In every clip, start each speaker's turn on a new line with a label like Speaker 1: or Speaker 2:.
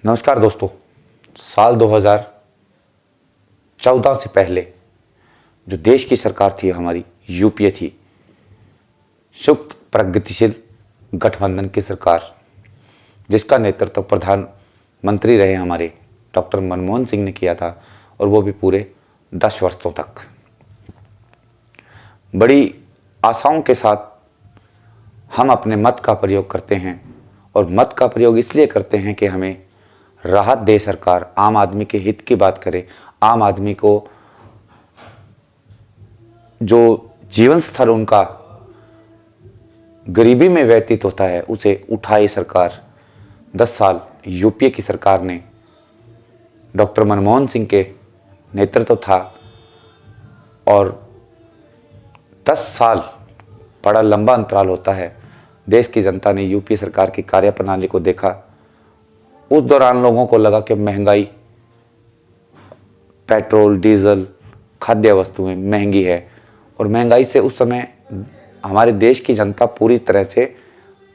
Speaker 1: नमस्कार दोस्तों। साल 2014 से पहले जो देश की सरकार थी हमारी यूपीए थी, संयुक्त प्रगतिशील गठबंधन की सरकार, जिसका नेतृत्व प्रधानमंत्री रहे हमारे डॉक्टर मनमोहन सिंह ने किया था, और वो भी पूरे 10 वर्षों तक। बड़ी आशाओं के साथ हम अपने मत का प्रयोग करते हैं, और मत का प्रयोग इसलिए करते हैं कि हमें राहत दे सरकार, आम आदमी के हित की बात करे, आम आदमी को जो जीवन स्तर उनका गरीबी में व्यतीत होता है उसे उठाए सरकार। 10 साल यूपीए की सरकार ने डॉक्टर मनमोहन सिंह के नेतृत्व था, और 10 साल बड़ा लंबा अंतराल होता है। देश की जनता ने यूपीए सरकार की कार्यप्रणाली को देखा। उस दौरान लोगों को लगा कि महंगाई, पेट्रोल, डीजल, खाद्य वस्तुएं महंगी है, और महंगाई से उस समय हमारे देश की जनता पूरी तरह से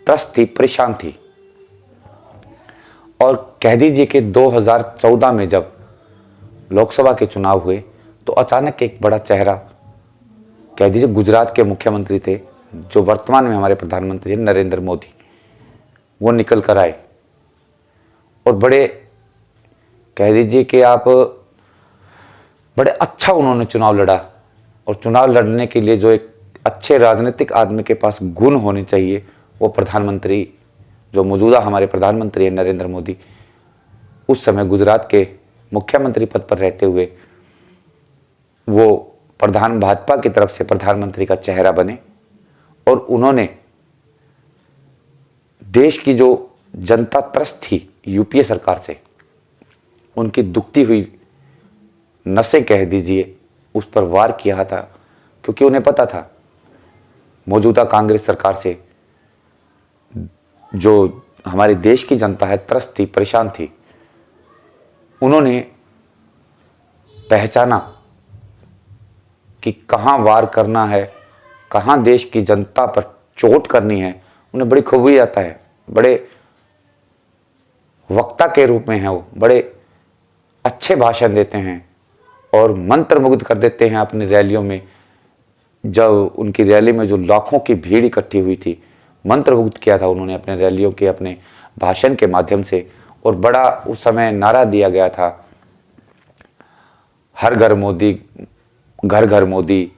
Speaker 1: त्रस्त थी, परेशान थी। और कह दीजिए कि 2014 में जब लोकसभा के चुनाव हुए तो अचानक एक बड़ा चेहरा, कह दीजिए गुजरात के मुख्यमंत्री थे, जो वर्तमान में हमारे प्रधानमंत्री हैं नरेंद्र मोदी, वो निकल कर आए और बड़े, कह दीजिए कि आप, बड़े अच्छा उन्होंने चुनाव लड़ा। और चुनाव लड़ने के लिए जो एक अच्छे राजनीतिक आदमी के पास गुण होने चाहिए, वो प्रधानमंत्री, जो मौजूदा हमारे प्रधानमंत्री हैं नरेंद्र मोदी, उस समय गुजरात के मुख्यमंत्री पद पर रहते हुए वो भाजपा की तरफ से प्रधानमंत्री का चेहरा बने, और उन्होंने देश की जो जनता त्रस्त थी यूपीए सरकार से, उनकी दुखती हुई नसें कह दीजिए, उस पर वार किया था। क्योंकि उन्हें पता था मौजूदा कांग्रेस सरकार से जो हमारे देश की जनता है त्रस्त थी, परेशान थी। उन्होंने पहचाना कि कहाँ वार करना है, कहाँ देश की जनता पर चोट करनी है, उन्हें बड़ी खूबी आता है। बड़े वक्ता के रूप में हैं वो, बड़े अच्छे भाषण देते हैं और मंत्रमुग्ध कर देते हैं अपनी रैलियों में। जब उनकी रैली में जो लाखों की भीड़ इकट्ठी हुई थी, मंत्रमुग्ध किया था उन्होंने अपने रैलियों के, अपने भाषण के माध्यम से। और बड़ा उस समय नारा दिया गया था, हर घर मोदी, घर घर मोदी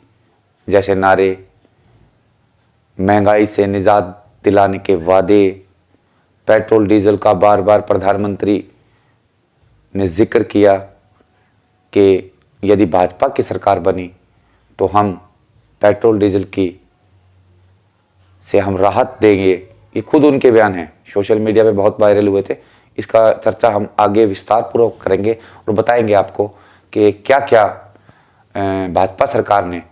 Speaker 1: जैसे नारे, महंगाई से निजात दिलाने के वादे, पेट्रोल डीजल का बार बार प्रधानमंत्री ने जिक्र किया कि यदि भाजपा की सरकार बनी तो हम पेट्रोल डीजल की से हम राहत देंगे। ये खुद उनके बयान हैं, सोशल मीडिया पे बहुत वायरल हुए थे। इसका चर्चा हम आगे विस्तार पूर्वक करेंगे और बताएंगे आपको कि क्या क्या भाजपा सरकार ने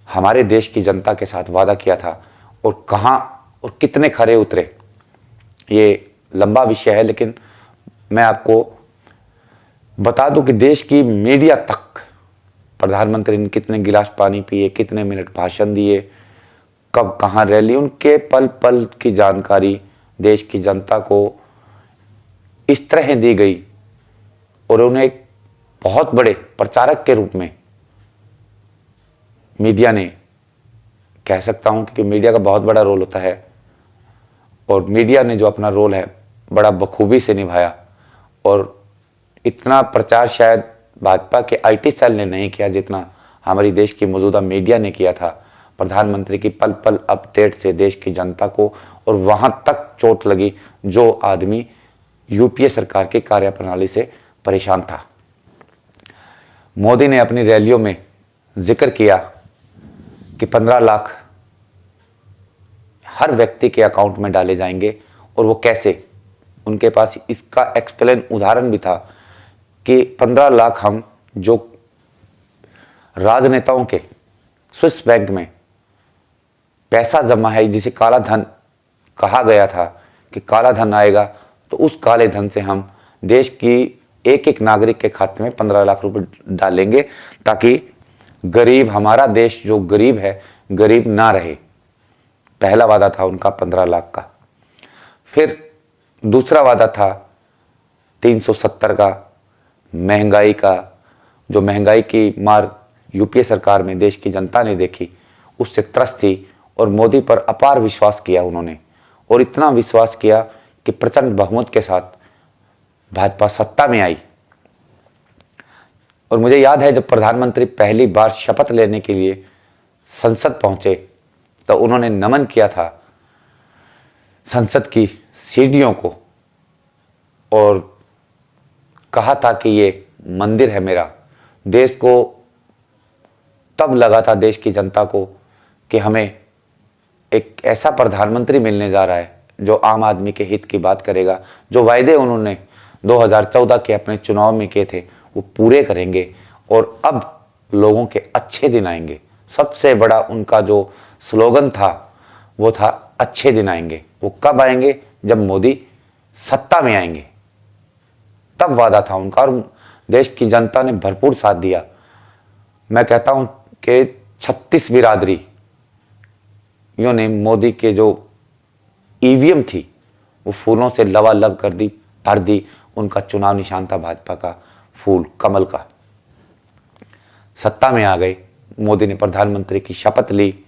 Speaker 1: हमारे देश की जनता के साथ वादा किया था और कहाँ और कितने खरे उतरे। ये लंबा विषय है, लेकिन मैं आपको बता दूं कि देश की मीडिया तक प्रधानमंत्री ने कितने गिलास पानी पिए, कितने मिनट भाषण दिए, कब कहाँ रैली, उनके पल पल की जानकारी देश की जनता को इस तरह दी गई, और उन्हें एक बहुत बड़े प्रचारक के रूप में मीडिया ने, कह सकता हूं, क्योंकि मीडिया का बहुत बड़ा रोल होता है, और मीडिया ने जो अपना रोल है बड़ा बखूबी से निभाया। और इतना प्रचार शायद भाजपा के आईटी सेल ने नहीं किया जितना हमारी देश की मौजूदा मीडिया ने किया था। प्रधानमंत्री की पल पल अपडेट से देश की जनता को, और वहां तक चोट लगी जो आदमी यूपीए सरकार की कार्यप्रणाली से परेशान था। मोदी ने अपनी रैलियों में जिक्र किया कि 15 लाख हर व्यक्ति के अकाउंट में डाले जाएंगे, और वो कैसे, उनके पास इसका एक्सप्लेन उदाहरण भी था कि 15 लाख हम जो राजनेताओं के स्विस बैंक में पैसा जमा है, जिसे काला धन कहा गया था कि काला धन आएगा, तो उस काले धन से हम देश की एक एक नागरिक के खाते में 15 लाख रुपए डालेंगे, ताकि गरीब, हमारा देश जो गरीब है, गरीब ना रहे। पहला वादा था उनका 15 लाख का। फिर दूसरा वादा था 370 का महंगाई का, जो महंगाई की मार यूपीए सरकार में देश की जनता ने देखी, उससे त्रस्त थी और मोदी पर अपार विश्वास किया उन्होंने, और इतना विश्वास किया कि प्रचंड बहुमत के साथ भाजपा सत्ता में आई। और मुझे याद है जब प्रधानमंत्री पहली बार शपथ लेने के लिए संसद पहुंचे तो उन्होंने नमन किया था संसद की सीढ़ियों को और कहा था कि ये मंदिर है मेरा। देश को तब लगा था, देश की जनता को, कि हमें एक ऐसा प्रधानमंत्री मिलने जा रहा है जो आम आदमी के हित की बात करेगा, जो वायदे उन्होंने 2014 के अपने चुनाव में किए थे वो पूरे करेंगे और अब लोगों के अच्छे दिन आएंगे। सबसे बड़ा उनका जो स्लोगन था वो था अच्छे दिन आएंगे। वो कब आएंगे? जब मोदी सत्ता में आएंगे, तब वादा था उनका, और देश की जनता ने भरपूर साथ दिया। मैं कहता हूं कि 36 बिरादरियों ने मोदी के जो ईवीएम थी वो फूलों से लबालब कर दी, भर दी। उनका चुनाव निशान था भाजपा का फूल, कमल का। सत्ता में आ गए, मोदी ने प्रधानमंत्री की शपथ ली,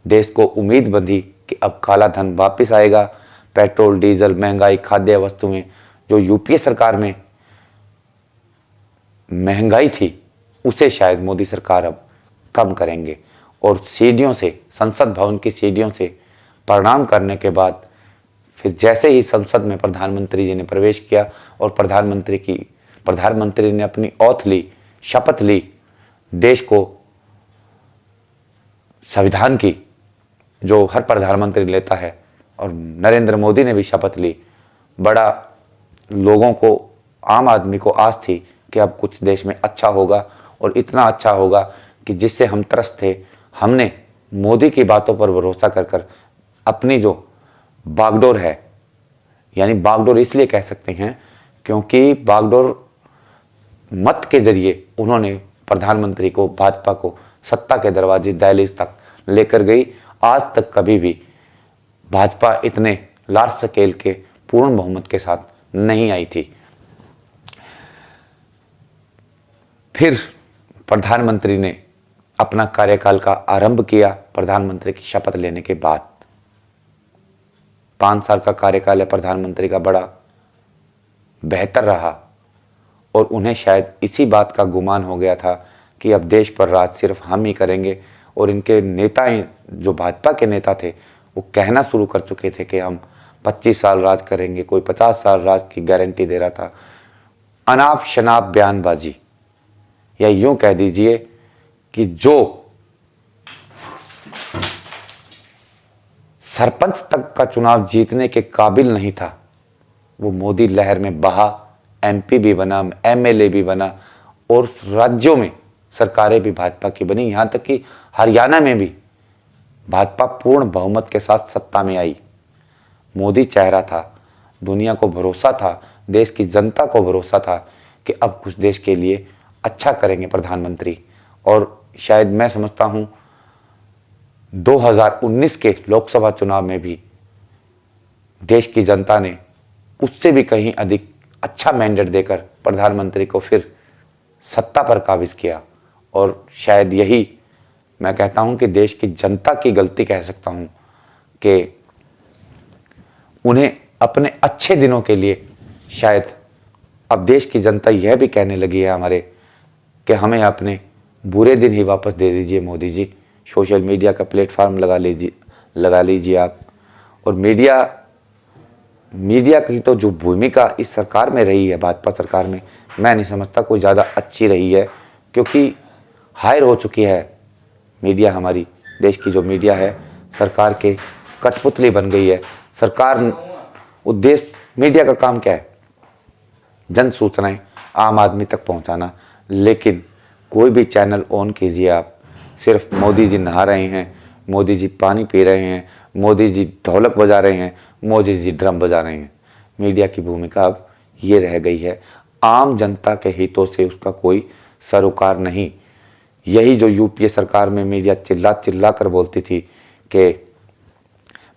Speaker 1: देश को उम्मीद बंधी कि अब काला धन वापस आएगा। पेट्रोल, डीजल, महंगाई, खाद्य वस्तुएं, जो यूपीए सरकार में महंगाई थी उसे शायद मोदी सरकार अब कम करेंगे। और सीढ़ियों से, संसद भवन की सीढ़ियों से प्रणाम करने के बाद फिर जैसे ही संसद में प्रधानमंत्री जी ने प्रवेश किया और प्रधानमंत्री ने अपनी ओथ ली, शपथ ली देश को संविधान की, जो हर प्रधानमंत्री लेता है, और नरेंद्र मोदी ने भी शपथ ली। बड़ा लोगों को, आम आदमी को आस थी कि अब कुछ देश में अच्छा होगा, और इतना अच्छा होगा कि जिससे हम त्रस्त थे, हमने मोदी की बातों पर भरोसा कर कर अपनी जो बागडोर है, यानी बागडोर इसलिए कह सकते हैं क्योंकि बागडोर मत के जरिए उन्होंने प्रधानमंत्री को, भाजपा को सत्ता के दरवाजे, दहलीज तक लेकर गई। आज तक कभी भी भाजपा इतने लार्ज स्केल के पूर्ण बहुमत के साथ नहीं आई थी। फिर प्रधानमंत्री ने अपना कार्यकाल का आरंभ किया। प्रधानमंत्री की शपथ लेने के बाद 5 साल का कार्यकाल है प्रधानमंत्री का, बड़ा बेहतर रहा, और उन्हें शायद इसी बात का गुमान हो गया था कि अब देश पर राज सिर्फ हम ही करेंगे। और इनके नेता, जो भाजपा के नेता थे, वो कहना शुरू कर चुके थे कि हम 25 साल राज करेंगे, कोई 50 साल राज की गारंटी दे रहा था। अनाप शनाप बयानबाजी, या यूं कह दीजिए कि जो सरपंच तक का चुनाव जीतने के काबिल नहीं था, वो मोदी लहर में बहा, एमपी भी बना, एमएलए भी बना, और राज्यों में सरकारें भी भाजपा की बनी। यहाँ तक कि हरियाणा में भी भाजपा पूर्ण बहुमत के साथ सत्ता में आई। मोदी चेहरा था, दुनिया को भरोसा था, देश की जनता को भरोसा था कि अब कुछ देश के लिए अच्छा करेंगे प्रधानमंत्री। और शायद मैं समझता हूँ 2019 के लोकसभा चुनाव में भी देश की जनता ने उससे भी कहीं अधिक अच्छा मैंडेट देकर प्रधानमंत्री को फिर सत्ता पर काबिज किया। और शायद यही मैं कहता हूं कि देश की जनता की गलती कह सकता हूं कि उन्हें अपने अच्छे दिनों के लिए, शायद अब देश की जनता यह भी कहने लगी है हमारे कि हमें अपने बुरे दिन ही वापस दे दीजिए मोदी जी। सोशल मीडिया का प्लेटफॉर्म लगा लीजिए आप। और मीडिया की तो जो भूमिका इस सरकार में रही है, भाजपा सरकार में, मैं नहीं समझता कोई ज़्यादा अच्छी रही है, क्योंकि हायर हो चुकी है मीडिया। हमारी देश की जो मीडिया है सरकार के कठपुतली बन गई है। सरकार, उद्देश्य मीडिया का काम क्या है? जन सूचनाएं आम आदमी तक पहुंचाना। लेकिन कोई भी चैनल ऑन कीजिए आप, सिर्फ मोदी जी नहा रहे हैं, मोदी जी पानी पी रहे हैं, मोदी जी ढोलक बजा रहे हैं, मोदी जी ड्रम बजा रहे हैं। मीडिया की भूमिका अब ये रह गई है, आम जनता के हितों से उसका कोई सरोकार नहीं। यही जो यूपीए सरकार में मीडिया चिल्ला चिल्ला कर बोलती थी कि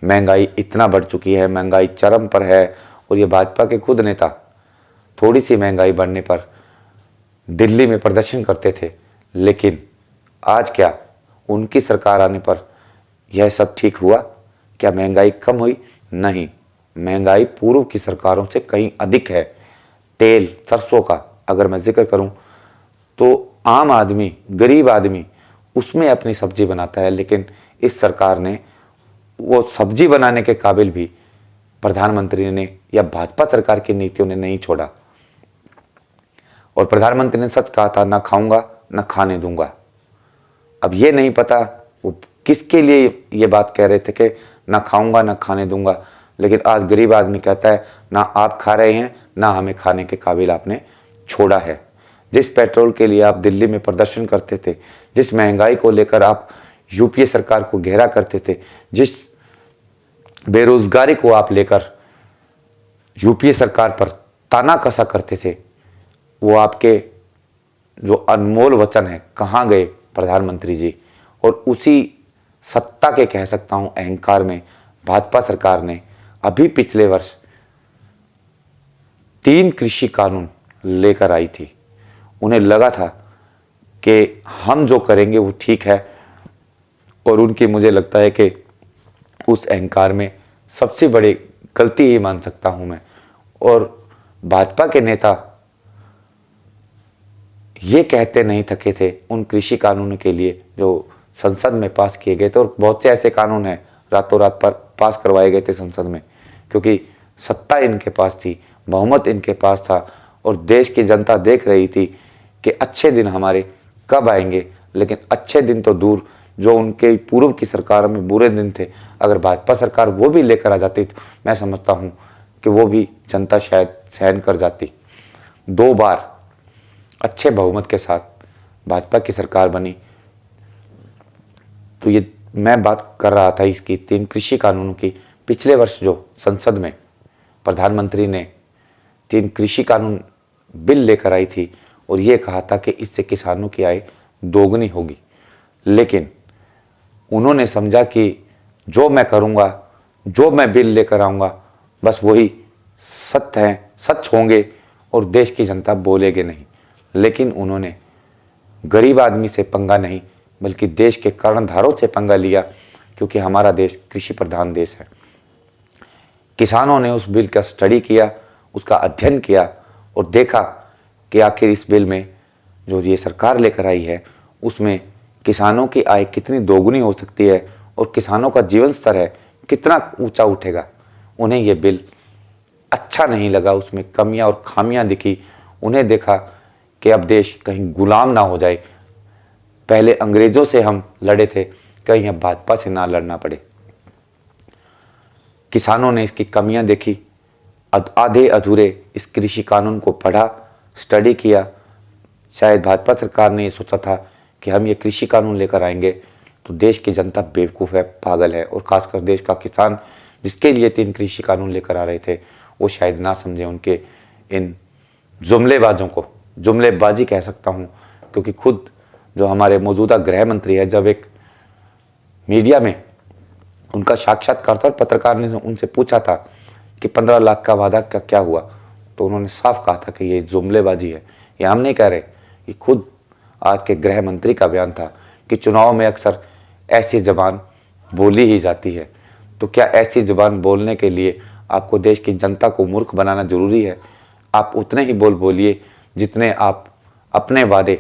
Speaker 1: महंगाई इतना बढ़ चुकी है, महंगाई चरम पर है, और ये भाजपा के खुद नेता थोड़ी सी महंगाई बढ़ने पर दिल्ली में प्रदर्शन करते थे, लेकिन आज क्या उनकी सरकार आने पर यह सब ठीक हुआ? क्या महंगाई कम हुई? नहीं, महंगाई पूर्व की सरकारों से कहीं अधिक है। तेल, सरसों का अगर मैं जिक्र करूं तो आम आदमी, गरीब आदमी उसमें अपनी सब्जी बनाता है, लेकिन इस सरकार ने वो सब्जी बनाने के काबिल भी प्रधानमंत्री ने या भाजपा सरकार की नीतियों ने नहीं छोड़ा। और प्रधानमंत्री ने सच कहा था, ना खाऊंगा ना खाने दूंगा। अब ये नहीं पता वो किसके लिए ये बात कह रहे थे कि ना खाऊंगा ना खाने दूंगा, लेकिन आज गरीब आदमी कहता है ना आप खा रहे हैं ना हमें खाने के काबिल आपने छोड़ा है। जिस पेट्रोल के लिए आप दिल्ली में प्रदर्शन करते थे, जिस महंगाई को लेकर आप यूपीए सरकार को घेरा करते थे, जिस बेरोजगारी को आप लेकर यूपीए सरकार पर ताना कसा करते थे, वो आपके जो अनमोल वचन है कहाँ गए प्रधानमंत्री जी? और उसी सत्ता के कह सकता हूं अहंकार में भाजपा सरकार ने अभी पिछले वर्ष 3 कृषि कानून लेकर आई थी। उन्हें लगा था कि हम जो करेंगे वो ठीक है, और उनकी मुझे लगता है कि उस अहंकार में सबसे बड़ी गलती ही मान सकता हूं मैं। और भाजपा के नेता ये कहते नहीं थके थे उन कृषि कानूनों के लिए जो संसद में पास किए गए थे, और बहुत से ऐसे कानून हैं रातों रात पर पास करवाए गए थे संसद में, क्योंकि सत्ता इनके पास थी, बहुमत इनके पास था, और देश की जनता देख रही थी कि अच्छे दिन हमारे कब आएंगे। लेकिन अच्छे दिन तो दूर, जो उनके पूर्व की सरकार में बुरे दिन थे, अगर भाजपा सरकार वो भी लेकर आ जाती तो मैं समझता हूँ कि वो भी जनता शायद सहन कर जाती। 2 बार अच्छे बहुमत के साथ भाजपा की सरकार बनी, तो ये मैं बात कर रहा था इसकी 3 कृषि कानूनों की। पिछले वर्ष जो संसद में प्रधानमंत्री ने 3 कृषि कानून बिल लेकर आई थी, और ये कहा था कि इससे किसानों की आय दोगुनी होगी, लेकिन उन्होंने समझा कि जो मैं करूँगा, जो मैं बिल लेकर आऊँगा, बस वही सत्य हैं, सच होंगे और देश की जनता बोलेगी नहीं। लेकिन उन्होंने गरीब आदमी से पंगा नहीं, बल्कि देश के कर्णधारों से पंगा लिया, क्योंकि हमारा देश कृषि प्रधान देश है। किसानों ने उस बिल का स्टडी किया, उसका अध्ययन किया, और देखा कि आखिर इस बिल में जो ये सरकार लेकर आई है उसमें किसानों की आय कितनी दोगुनी हो सकती है, और किसानों का जीवन स्तर है कितना ऊंचा उठेगा। उन्हें ये बिल अच्छा नहीं लगा, उसमें कमियां और खामियां दिखी। उन्हें देखा कि अब देश कहीं गुलाम ना हो जाए। पहले अंग्रेजों से हम लड़े थे, कहीं अब भाजपा से ना लड़ना पड़े। किसानों ने इसकी कमियां देखी, आधे अधूरे इस कृषि कानून को पढ़ा, स्टडी किया। शायद भाजपा सरकार ने ये सोचा था कि हम ये कृषि कानून लेकर आएंगे तो देश की जनता बेवकूफ़ है, पागल है, और खासकर देश का किसान जिसके लिए 3 कृषि कानून लेकर आ रहे थे, वो शायद ना समझे उनके इन जुमलेबाजों को। जुमलेबाजी कह सकता हूँ, क्योंकि खुद जो हमारे मौजूदा गृह मंत्री है, जब एक मीडिया में उनका साक्षात्कार था और पत्रकार ने उनसे पूछा था कि 15 लाख का वादा का क्या हुआ, तो उन्होंने साफ कहा था कि ये जुमलेबाजी है। ये हम नहीं कह रहे, ये खुद आज के गृह मंत्री का बयान था कि चुनाव में अक्सर ऐसी ज़बान बोली ही जाती है। तो क्या ऐसी ज़बान बोलने के लिए आपको देश की जनता को मूर्ख बनाना ज़रूरी है? आप उतने ही बोलिए जितने आप अपने वादे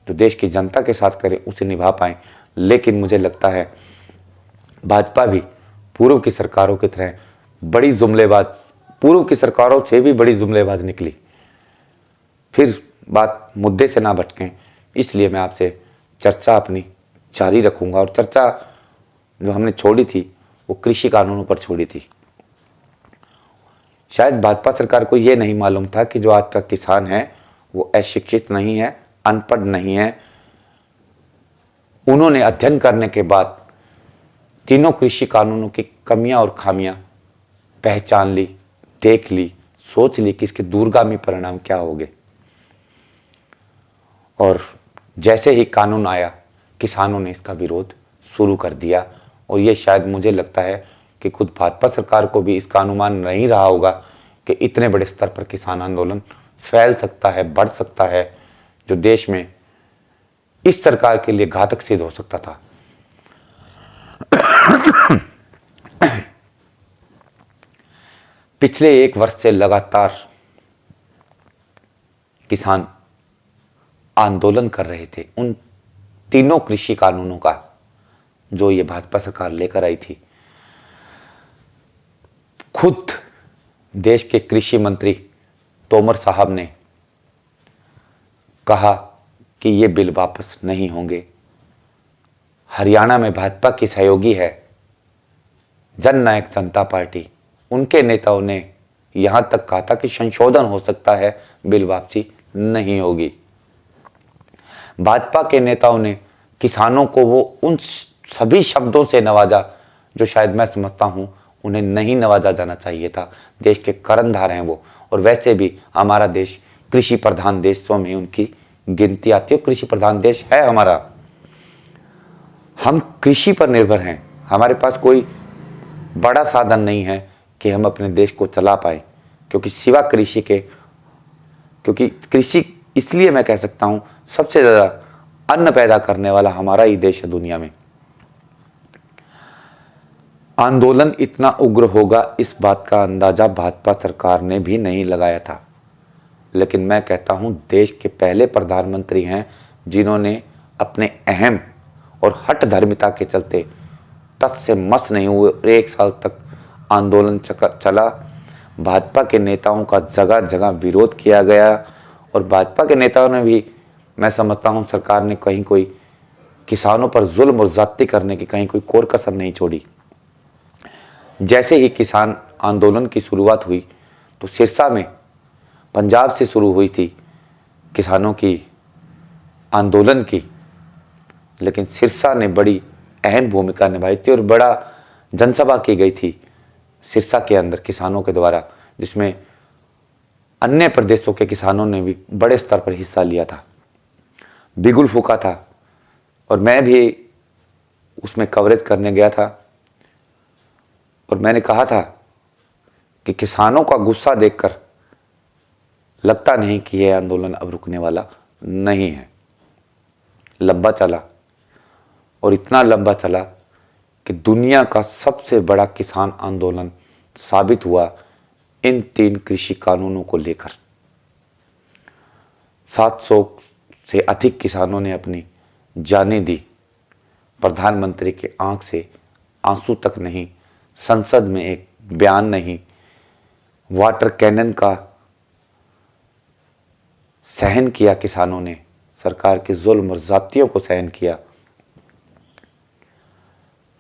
Speaker 1: जो देश की जनता के साथ करें उसे निभा पाएँ। लेकिन मुझे लगता है भाजपा भी पूर्व की सरकारों की तरह बड़ी जुमलेबाज, पूर्व की सरकारों से भी बड़ी जुमलेबाज निकली। फिर बात मुद्दे से ना भटकें, इसलिए मैं आपसे चर्चा अपनी जारी रखूंगा, और चर्चा जो हमने छोड़ी थी वो कृषि कानूनों पर छोड़ी थी। शायद भाजपा सरकार को ये नहीं मालूम था कि जो आज का किसान है वो अशिक्षित नहीं है, अनपढ़ नहीं है। उन्होंने अध्ययन करने के बाद तीनों कृषि कानूनों की कमियां और खामियां पहचान ली, देख ली, सोच ली कि इसके दूरगामी परिणाम क्या होंगे। और जैसे ही कानून आया, किसानों ने इसका विरोध शुरू कर दिया। और ये शायद मुझे लगता है कि खुद भाजपा सरकार को भी इसका अनुमान नहीं रहा होगा कि इतने बड़े स्तर पर किसान आंदोलन फैल सकता है, बढ़ सकता है, जो देश में इस सरकार के लिए घातक सिद्ध हो सकता था। पिछले 1 वर्ष से लगातार किसान आंदोलन कर रहे थे उन तीनों कृषि कानूनों का जो ये भाजपा सरकार लेकर आई थी। खुद देश के कृषि मंत्री तोमर साहब ने कहा कि ये बिल वापस नहीं होंगे। हरियाणा में भाजपा की सहयोगी है जननायक जनता पार्टी, उनके नेताओं ने यहां तक कहा था कि संशोधन हो सकता है, बिल वापसी नहीं होगी। भाजपा के नेताओं ने किसानों को वो उन सभी शब्दों से नवाजा जो शायद मैं समझता हूं उन्हें नहीं नवाजा जाना चाहिए था। देश के कर्णधार हैं वो, और वैसे भी हमारा देश कृषि प्रधान देशों में उनकी गिनती आती है। कृषि प्रधान देश है हमारा, हम कृषि पर निर्भर हैं। हमारे पास कोई बड़ा साधन नहीं है कि हम अपने देश को चला पाए, क्योंकि सिवा कृषि के, क्योंकि कृषि इसलिए मैं कह सकता हूं सबसे ज़्यादा अन्न पैदा करने वाला हमारा ही देश है दुनिया में। आंदोलन इतना उग्र होगा इस बात का अंदाजा भाजपा सरकार ने भी नहीं लगाया था, लेकिन मैं कहता हूं देश के पहले प्रधानमंत्री हैं जिन्होंने अपने अहम और हठ धर्मिता के चलते तस से मस नहीं हुए। 1 साल तक आंदोलन चला, भाजपा के नेताओं का जगह जगह विरोध किया गया, और भाजपा के नेताओं ने भी, मैं समझता हूं सरकार ने कहीं कोई किसानों पर जुल्म और ज्यादती करने की कहीं कोई कोर कसर नहीं छोड़ी। जैसे ही किसान आंदोलन की शुरुआत हुई तो सिरसा में, पंजाब से शुरू हुई थी किसानों की आंदोलन की, लेकिन सिरसा ने बड़ी अहम भूमिका निभाई थी और बड़ा जनसभा की गई थी सिरसा के अंदर किसानों के द्वारा, जिसमें अन्य प्रदेशों के किसानों ने भी बड़े स्तर पर हिस्सा लिया था, बिगुल फूका था, और मैं भी उसमें कवरेज करने गया था। और मैंने कहा था कि किसानों का गुस्सा देखकर लगता नहीं कि यह आंदोलन अब रुकने वाला नहीं है। लंबा चला, और इतना लंबा चला कि दुनिया का सबसे बड़ा किसान आंदोलन साबित हुआ इन 3 कृषि कानूनों को लेकर। 700 से अधिक किसानों ने अपनी जानें दी। प्रधानमंत्री के आंख से आंसू तक नहीं, संसद में एक बयान नहीं, वाटर कैनन का सहन किया किसानों ने, सरकार के जुल्म और जातियों को सहन किया।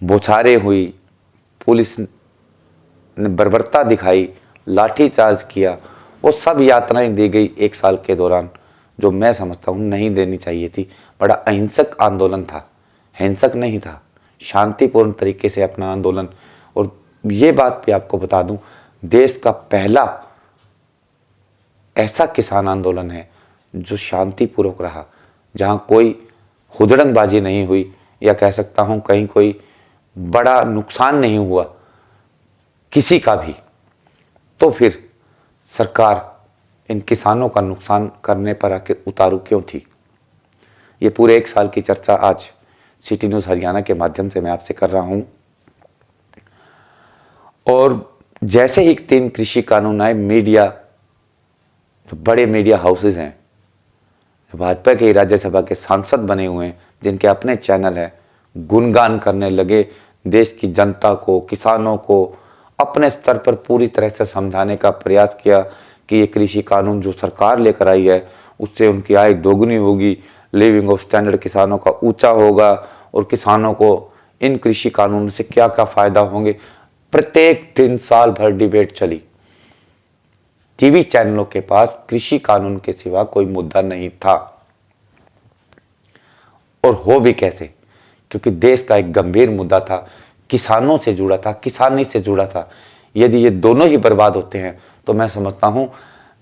Speaker 1: बौछारें हुई, पुलिस ने बर्बरता दिखाई, लाठीचार्ज किया, वो सब यातनाएं दी गई 1 साल के दौरान, जो मैं समझता हूँ नहीं देनी चाहिए थी। बड़ा अहिंसक आंदोलन था, हिंसक नहीं था, शांतिपूर्ण तरीके से अपना आंदोलन। और ये बात भी आपको बता दूं, देश का पहला ऐसा किसान आंदोलन है जो शांतिपूर्वक रहा, जहां कोई हुजड़नबाजी नहीं हुई, या कह सकता हूं कहीं कोई बड़ा नुकसान नहीं हुआ किसी का भी। तो फिर सरकार इन किसानों का नुकसान करने पर आखिर उतारू क्यों थी? ये पूरे 1 साल की चर्चा आज सिटी न्यूज़ हरियाणा के माध्यम से मैं आपसे कर रहा हूं। और जैसे ही 3 कृषि कानून आए, मीडिया, जो बड़े मीडिया हाउसेज हैं, भाजपा के राज्यसभा के सांसद बने हुए हैं, जिनके अपने चैनल है, गुणगान करने लगे देश की जनता को, किसानों को, अपने स्तर पर पूरी तरह से समझाने का प्रयास किया कि ये कृषि कानून जो सरकार लेकर आई है उससे उनकी आय दोगुनी होगी, लिविंग ऑफ स्टैंडर्ड किसानों का ऊंचा होगा, और किसानों को इन कृषि कानून से क्या क्या फायदा होंगे। प्रत्येक दिन साल भर डिबेट चली। टीवी चैनलों के पास कृषि कानून के सिवा कोई मुद्दा नहीं था, और हो भी कैसे, क्योंकि देश का एक गंभीर मुद्दा था, किसानों से जुड़ा था, किसानी से जुड़ा था। यदि ये दोनों ही बर्बाद होते हैं तो मैं समझता हूं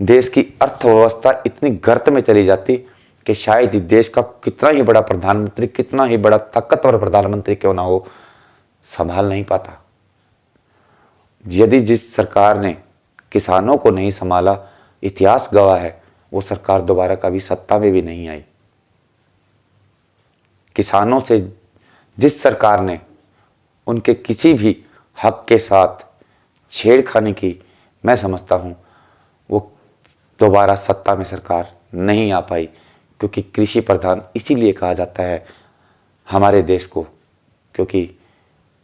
Speaker 1: देश की अर्थव्यवस्था इतनी गर्त में चली जाती कि शायद ही देश का कितना ही बड़ा प्रधानमंत्री, कितना ही बड़ा ताकतवर प्रधानमंत्री क्यों ना हो, संभाल नहीं पाता। यदि जिस सरकार ने किसानों को नहीं संभाला, इतिहास गवाह है वो सरकार दोबारा कभी सत्ता में भी नहीं आई। किसानों से जिस सरकार ने उनके किसी भी हक के साथ छेड़खानी की, मैं समझता हूँ वो दोबारा सत्ता में सरकार नहीं आ पाई, क्योंकि कृषि प्रधान इसीलिए कहा जाता है हमारे देश को, क्योंकि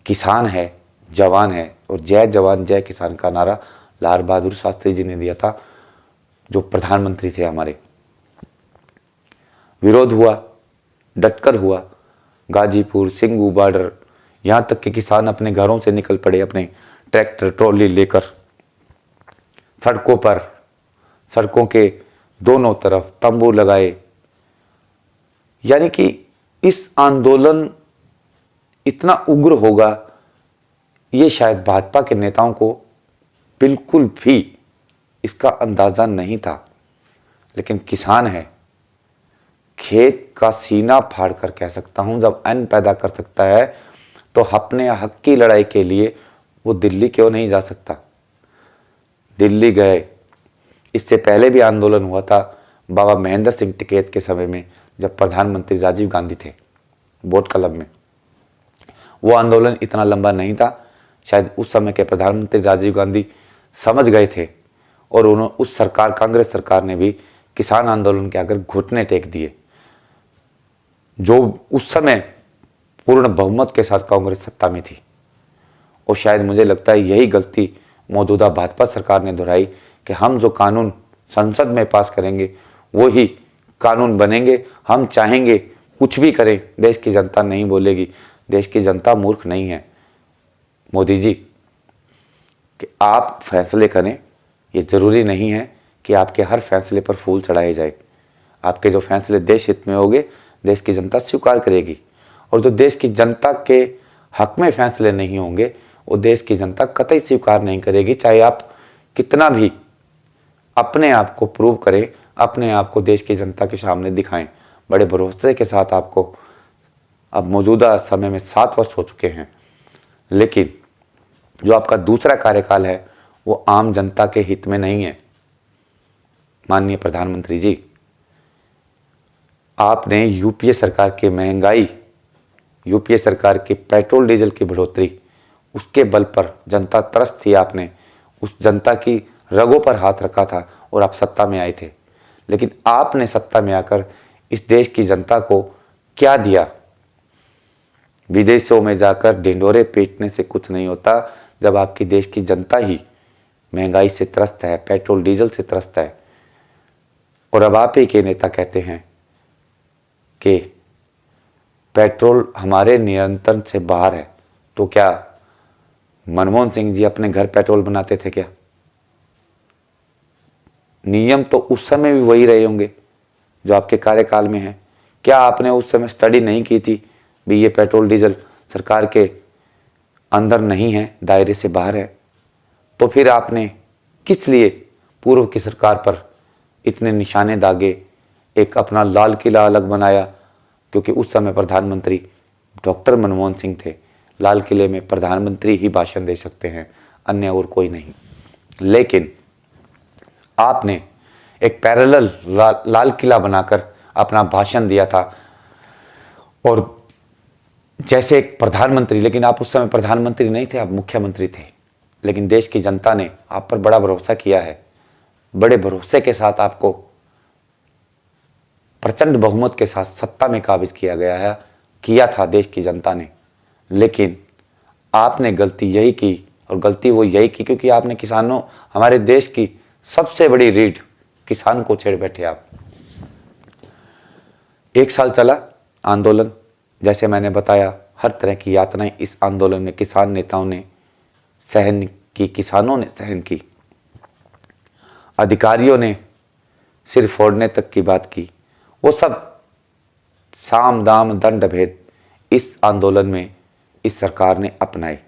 Speaker 1: किसान है, जवान है, और जय जवान जय किसान का नारा लाल बहादुर शास्त्री जी ने दिया था, जो प्रधानमंत्री थे हमारे। विरोध हुआ, डटकर हुआ, गाजीपुर, सिंगू बॉर्डर, यहाँ तक कि किसान अपने घरों से निकल पड़े अपने ट्रैक्टर ट्रॉली लेकर सड़कों पर, सड़कों के दोनों तरफ तंबू लगाए। यानी कि इस आंदोलन इतना उग्र होगा ये शायद भाजपा के नेताओं को बिल्कुल भी इसका अंदाज़ा नहीं था। लेकिन किसान है, खेत का सीना फाड़ कर कह सकता हूँ, जब अन्न पैदा कर सकता है तो अपने हक की लड़ाई के लिए वो दिल्ली क्यों नहीं जा सकता। दिल्ली गए। इससे पहले भी आंदोलन हुआ था बाबा महेंद्र सिंह टिकैत के समय में, जब प्रधानमंत्री राजीव गांधी थे बोट क्लब में। वो आंदोलन इतना लंबा नहीं था, शायद उस समय के प्रधानमंत्री राजीव गांधी समझ गए थे, और उन्होंने उस सरकार, कांग्रेस सरकार ने भी किसान आंदोलन के आगे घुटने टेक दिए। जो उस समय पूर्ण बहुमत के साथ कांग्रेस सत्ता में थी, और शायद मुझे लगता है यही गलती मौजूदा भाजपा सरकार ने दोहराई कि हम जो कानून संसद में पास करेंगे वो ही कानून बनेंगे, हम चाहेंगे कुछ भी करें, देश की जनता नहीं बोलेगी। देश की जनता मूर्ख नहीं है मोदी जी, कि आप फैसले करें। ये ज़रूरी नहीं है कि आपके हर फैसले पर फूल चढ़ाए जाए। आपके जो फैसले देश हित में होंगे, देश की जनता स्वीकार करेगी, और जो देश की जनता के हक में फैसले नहीं होंगे वो देश की जनता कतई स्वीकार नहीं करेगी, चाहे आप कितना भी अपने आप को प्रूव करें, अपने आप को देश की जनता के सामने दिखाएं। बड़े भरोसे के साथ आपको अब मौजूदा समय में 7 वर्ष हो चुके हैं, लेकिन जो आपका दूसरा कार्यकाल है वो आम जनता के हित में नहीं है। माननीय प्रधानमंत्री जी, आपने यूपीए सरकार की महंगाई, यूपीए सरकार की पेट्रोल डीजल की बढ़ोतरी, उसके बल पर जनता त्रस्त थी। आपने उस जनता की रगों पर हाथ रखा था और आप सत्ता में आए थे। लेकिन आपने सत्ता में आकर इस देश की जनता को क्या दिया? विदेशों में जाकर ढिंढोरे पीटने से कुछ नहीं होता, जब आपकी देश की जनता ही महंगाई से त्रस्त है, पेट्रोल डीजल से त्रस्त है। और अब आप ही के नेता कहते हैं कि पेट्रोल हमारे नियंत्रण से बाहर है। तो क्या मनमोहन सिंह जी अपने घर पेट्रोल बनाते थे क्या? नियम तो उस समय भी वही रहे होंगे जो आपके कार्यकाल में है। क्या आपने उस समय स्टडी नहीं की थी भी ये पेट्रोल डीजल सरकार के अंदर नहीं है, दायरे से बाहर है? तो फिर आपने किस लिए पूर्व की सरकार पर इतने निशाने दागे, एक अपना लाल किला अलग बनाया? क्योंकि उस समय प्रधानमंत्री डॉक्टर मनमोहन सिंह थे। लाल किले में प्रधानमंत्री ही भाषण दे सकते हैं, अन्य और कोई नहीं। लेकिन आपने एक पैरेलल लाल किला बनाकर अपना भाषण दिया था, और जैसे एक प्रधानमंत्री, लेकिन आप उस समय प्रधानमंत्री नहीं थे, आप मुख्यमंत्री थे। लेकिन देश की जनता ने आप पर बड़ा भरोसा किया है। बड़े भरोसे के साथ आपको प्रचंड बहुमत के साथ सत्ता में काबिज किया गया है, किया था देश की जनता ने। लेकिन आपने गलती यही की, और गलती वो यही की क्योंकि आपने किसानों, हमारे देश की सबसे बड़ी रीढ़ किसान को छेड़ बैठे आप। 1 साल चला आंदोलन, जैसे मैंने बताया हर तरह की यातनाएं इस आंदोलन में किसान नेताओं ने सहन की, किसानों ने सहन की। अधिकारियों ने सिर फोड़ने तक की बात की। वो सब साम दाम दंड भेद इस आंदोलन में इस सरकार ने अपनाए,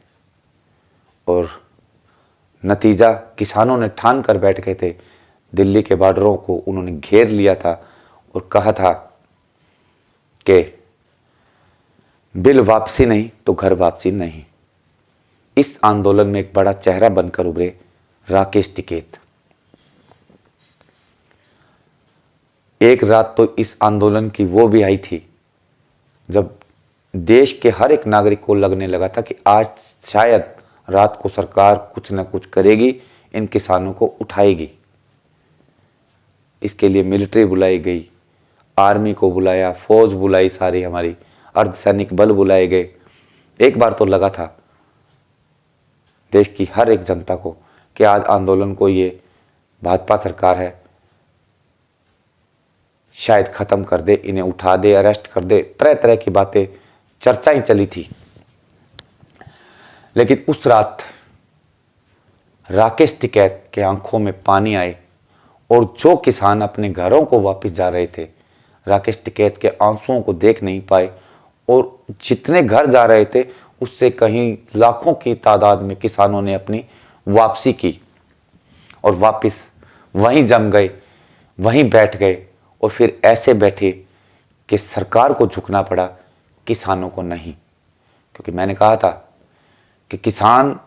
Speaker 1: और नतीजा किसानों ने ठान कर बैठ गए थे। दिल्ली के बॉर्डरों को उन्होंने घेर लिया था और कहा था कि बिल वापसी नहीं तो घर वापसी नहीं। इस आंदोलन में एक बड़ा चेहरा बनकर उभरे राकेश टिकैत। एक रात तो इस आंदोलन की वो भी आई थी जब देश के हर एक नागरिक को लगने लगा था कि आज शायद रात को सरकार कुछ न कुछ करेगी, इन किसानों को उठाएगी। इसके लिए मिलिट्री बुलाई गई, आर्मी को बुलाया, फौज बुलाई, सारी हमारी अर्धसैनिक बल बुलाए गए। एक बार तो लगा था देश की हर एक जनता को कि आज आंदोलन को ये भाजपा सरकार है शायद ख़त्म कर दे, इन्हें उठा दे, अरेस्ट कर दे, तरह तरह की बातें चर्चाएं चली थी। लेकिन उस रात राकेश टिकैत के आंखों में पानी आए और जो किसान अपने घरों को वापस जा रहे थे, राकेश टिकैत के आंसुओं को देख नहीं पाए और जितने घर जा रहे थे उससे कहीं लाखों की तादाद में किसानों ने अपनी वापसी की और वापस वहीं जम गए, वहीं बैठ गए और फिर ऐसे बैठे कि सरकार को झुकना पड़ा, किसानों को नहीं। क्योंकि मैंने कहा था कि किसान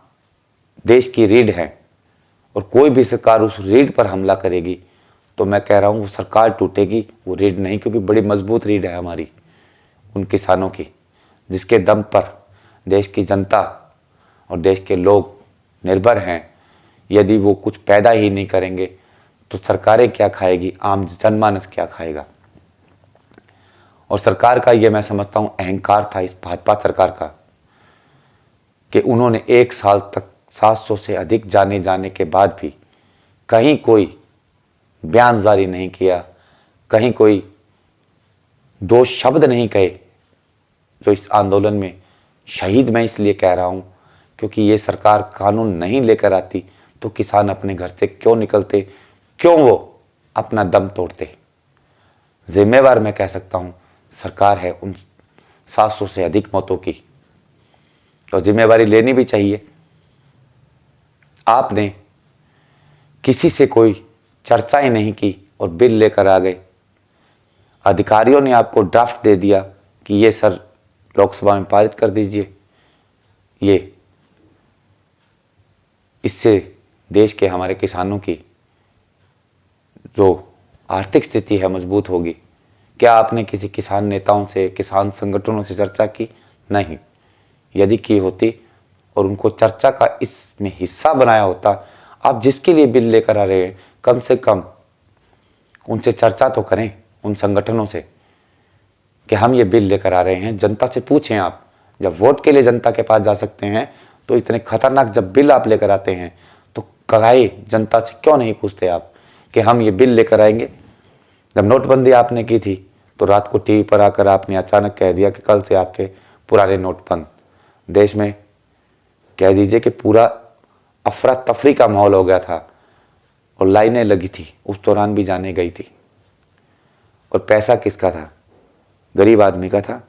Speaker 1: देश की रीढ़ है और कोई भी सरकार उस रीढ़ पर हमला करेगी तो मैं कह रहा हूँ वो सरकार टूटेगी, वो रीढ़ नहीं, क्योंकि बड़ी मजबूत रीढ़ है हमारी उन किसानों की, जिसके दम पर देश की जनता और देश के लोग निर्भर हैं। यदि वो कुछ पैदा ही नहीं करेंगे तो सरकारें क्या खाएगी, आम जनमानस क्या खाएगा। और सरकार का ये मैं समझता हूँ अहंकार था इस भाजपा सरकार का कि उन्होंने एक साल तक 700 से अधिक जाने के बाद भी कहीं कोई बयान जारी नहीं किया, कहीं कोई दो शब्द नहीं कहे जो इस आंदोलन में शहीद मैं इसलिए कह रहा हूँ क्योंकि ये सरकार कानून नहीं लेकर आती तो किसान अपने घर से क्यों निकलते, क्यों वो अपना दम तोड़ते। जिम्मेवार मैं कह सकता हूँ सरकार है उन 700 से अधिक मौतों की और जिम्मेवारी लेनी भी चाहिए। आपने किसी से कोई चर्चाएं नहीं की और बिल लेकर आ गए। अधिकारियों ने आपको ड्राफ्ट दे दिया कि ये सर लोकसभा में पारित कर दीजिए। ये इससे देश के हमारे किसानों की जो आर्थिक स्थिति है मजबूत होगी। क्या आपने किसी किसान नेताओं से, किसान संगठनों से चर्चा की? नहीं। यदि की होती और उनको चर्चा का इसमें हिस्सा बनाया होता, आप जिसके लिए बिल लेकर आ रहे हैं कम से कम उनसे चर्चा तो करें, उन संगठनों से कि हम ये बिल लेकर आ रहे हैं। जनता से पूछें। आप जब वोट के लिए जनता के पास जा सकते हैं तो इतने खतरनाक जब बिल आप लेकर आते हैं तो कगाई जनता से क्यों नहीं पूछते आप कि हम ये बिल लेकर आएंगे। जब नोटबंदी आपने की थी तो रात को टीवी पर आकर आपने अचानक कह दिया कि कल से आपके पुराने नोट बंद। देश में कह दीजिए कि पूरा अफरा तफरी का माहौल हो गया था और लाइनें लगी थी, उस दौरान भी जाने गई थी। और पैसा किसका था? गरीब आदमी का था,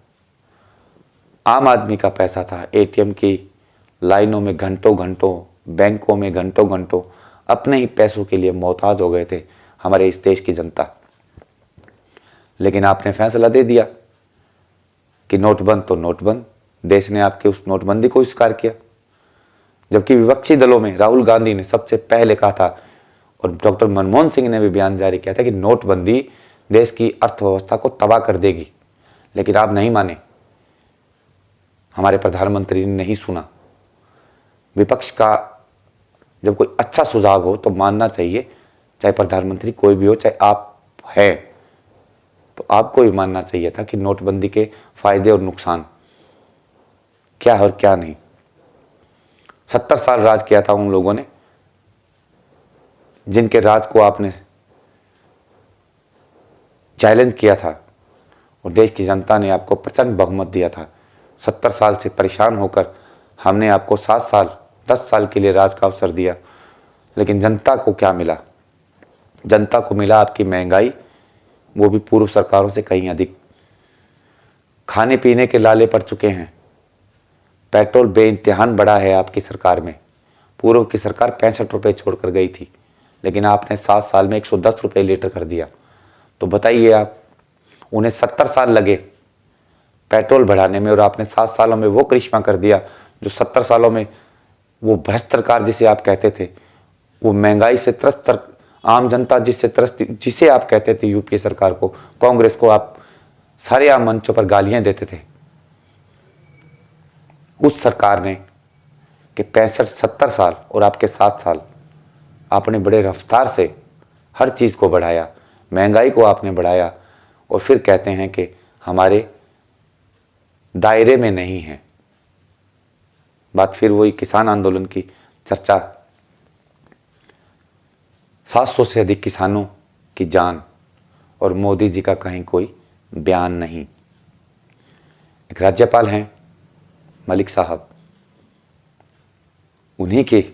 Speaker 1: आम आदमी का पैसा था। एटीएम की लाइनों में घंटों घंटों, बैंकों में घंटों घंटों अपने ही पैसों के लिए मोहताज हो गए थे हमारे इस देश की जनता। लेकिन आपने फैसला दे दिया कि नोटबंद तो नोटबंद। देश ने आपके उस नोटबंदी को स्वीकार किया, जबकि विपक्षी दलों में राहुल गांधी ने सबसे पहले कहा था और डॉक्टर मनमोहन सिंह ने भी बयान जारी किया था कि नोटबंदी देश की अर्थव्यवस्था को तबाह कर देगी। लेकिन आप नहीं माने, हमारे प्रधानमंत्री ने नहीं सुना। विपक्ष का जब कोई अच्छा सुझाव हो तो मानना चाहिए, चाहे प्रधानमंत्री कोई भी हो, चाहे आप हैं, तो आपको भी मानना चाहिए था कि नोटबंदी के फायदे और नुकसान क्या है और क्या नहीं। 70 साल राज किया था उन लोगों ने जिनके राज को आपने चैलेंज किया था और देश की जनता ने आपको प्रचंड बहुमत दिया था। 70 साल से परेशान होकर हमने आपको 7 साल 10 साल के लिए राज का अवसर दिया। लेकिन जनता को क्या मिला? जनता को मिला आपकी महंगाई, वो भी पूर्व सरकारों से कहीं अधिक। खाने पीने के लाले पड़ चुके हैं। पेट्रोल बेइंतहान बढ़ा है आपकी सरकार में। पूर्व की सरकार 65 रुपये छोड़कर गई थी, लेकिन आपने 7 साल में 110 रुपये लीटर कर दिया। तो बताइए आप, उन्हें 70 साल लगे पेट्रोल बढ़ाने में और आपने 7 सालों में वो करिश्मा कर दिया जो 70 सालों में वो भ्रष्ट सरकार जिसे आप कहते थे, वो महंगाई से त्रस्त आम जनता जिससे त्रस्त, जिसे आप कहते थे यूपीए सरकार को, कांग्रेस को आप सारे आम मंचों पर गालियां देते थे, उस सरकार ने कि 65-70 साल और आपके 7 साल आपने बड़े रफ्तार से हर चीज़ को बढ़ाया, महंगाई को आपने बढ़ाया, और फिर कहते हैं कि हमारे दायरे में नहीं है। बात फिर वही किसान आंदोलन की चर्चा, 700 से अधिक किसानों की जान और मोदी जी का कहीं कोई बयान नहीं। एक राज्यपाल हैं मलिक साहब, उन्हीं के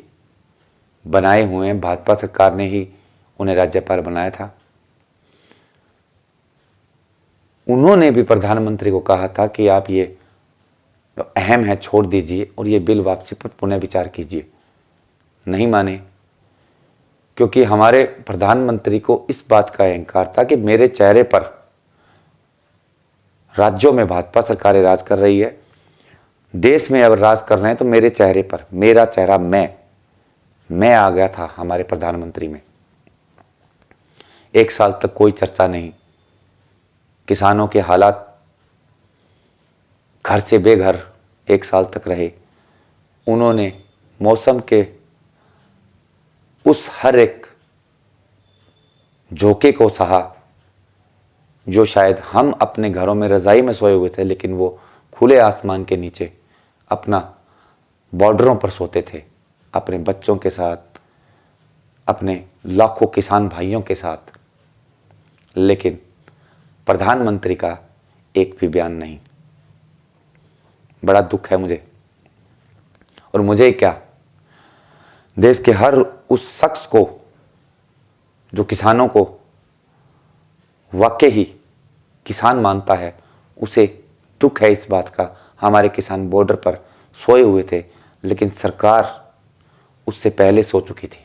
Speaker 1: बनाए हुए हैं, भाजपा सरकार ने ही उन्हें राज्यपाल बनाया था। उन्होंने भी प्रधानमंत्री को कहा था कि आप ये अहम है छोड़ दीजिए और ये बिल वापसी पर पुनः विचार कीजिए। नहीं माने, क्योंकि हमारे प्रधानमंत्री को इस बात का अहंकार था कि मेरे चेहरे पर राज्यों में भाजपा सरकारें राज कर रही है, देश में अब राज कर रहे हैं, तो मेरे चेहरे पर, मेरा चेहरा मैं आ गया था हमारे प्रधानमंत्री में। 1 साल तक कोई चर्चा नहीं, किसानों के हालात घर से बेघर 1 साल तक रहे। उन्होंने मौसम के उस हर एक झोंके को सहा, जो शायद हम अपने घरों में रज़ाई में सोए हुए थे, लेकिन वो खुले आसमान के नीचे अपना बॉर्डरों पर सोते थे, अपने बच्चों के साथ, अपने लाखों किसान भाइयों के साथ। लेकिन प्रधानमंत्री का एक भी बयान नहीं। बड़ा दुख है मुझे, और मुझे क्या, देश के हर उस शख्स को जो किसानों को वाकई ही किसान मानता है, उसे दुख है इस बात का। हमारे किसान बॉर्डर पर सोए हुए थे, लेकिन सरकार उससे पहले सो चुकी थी।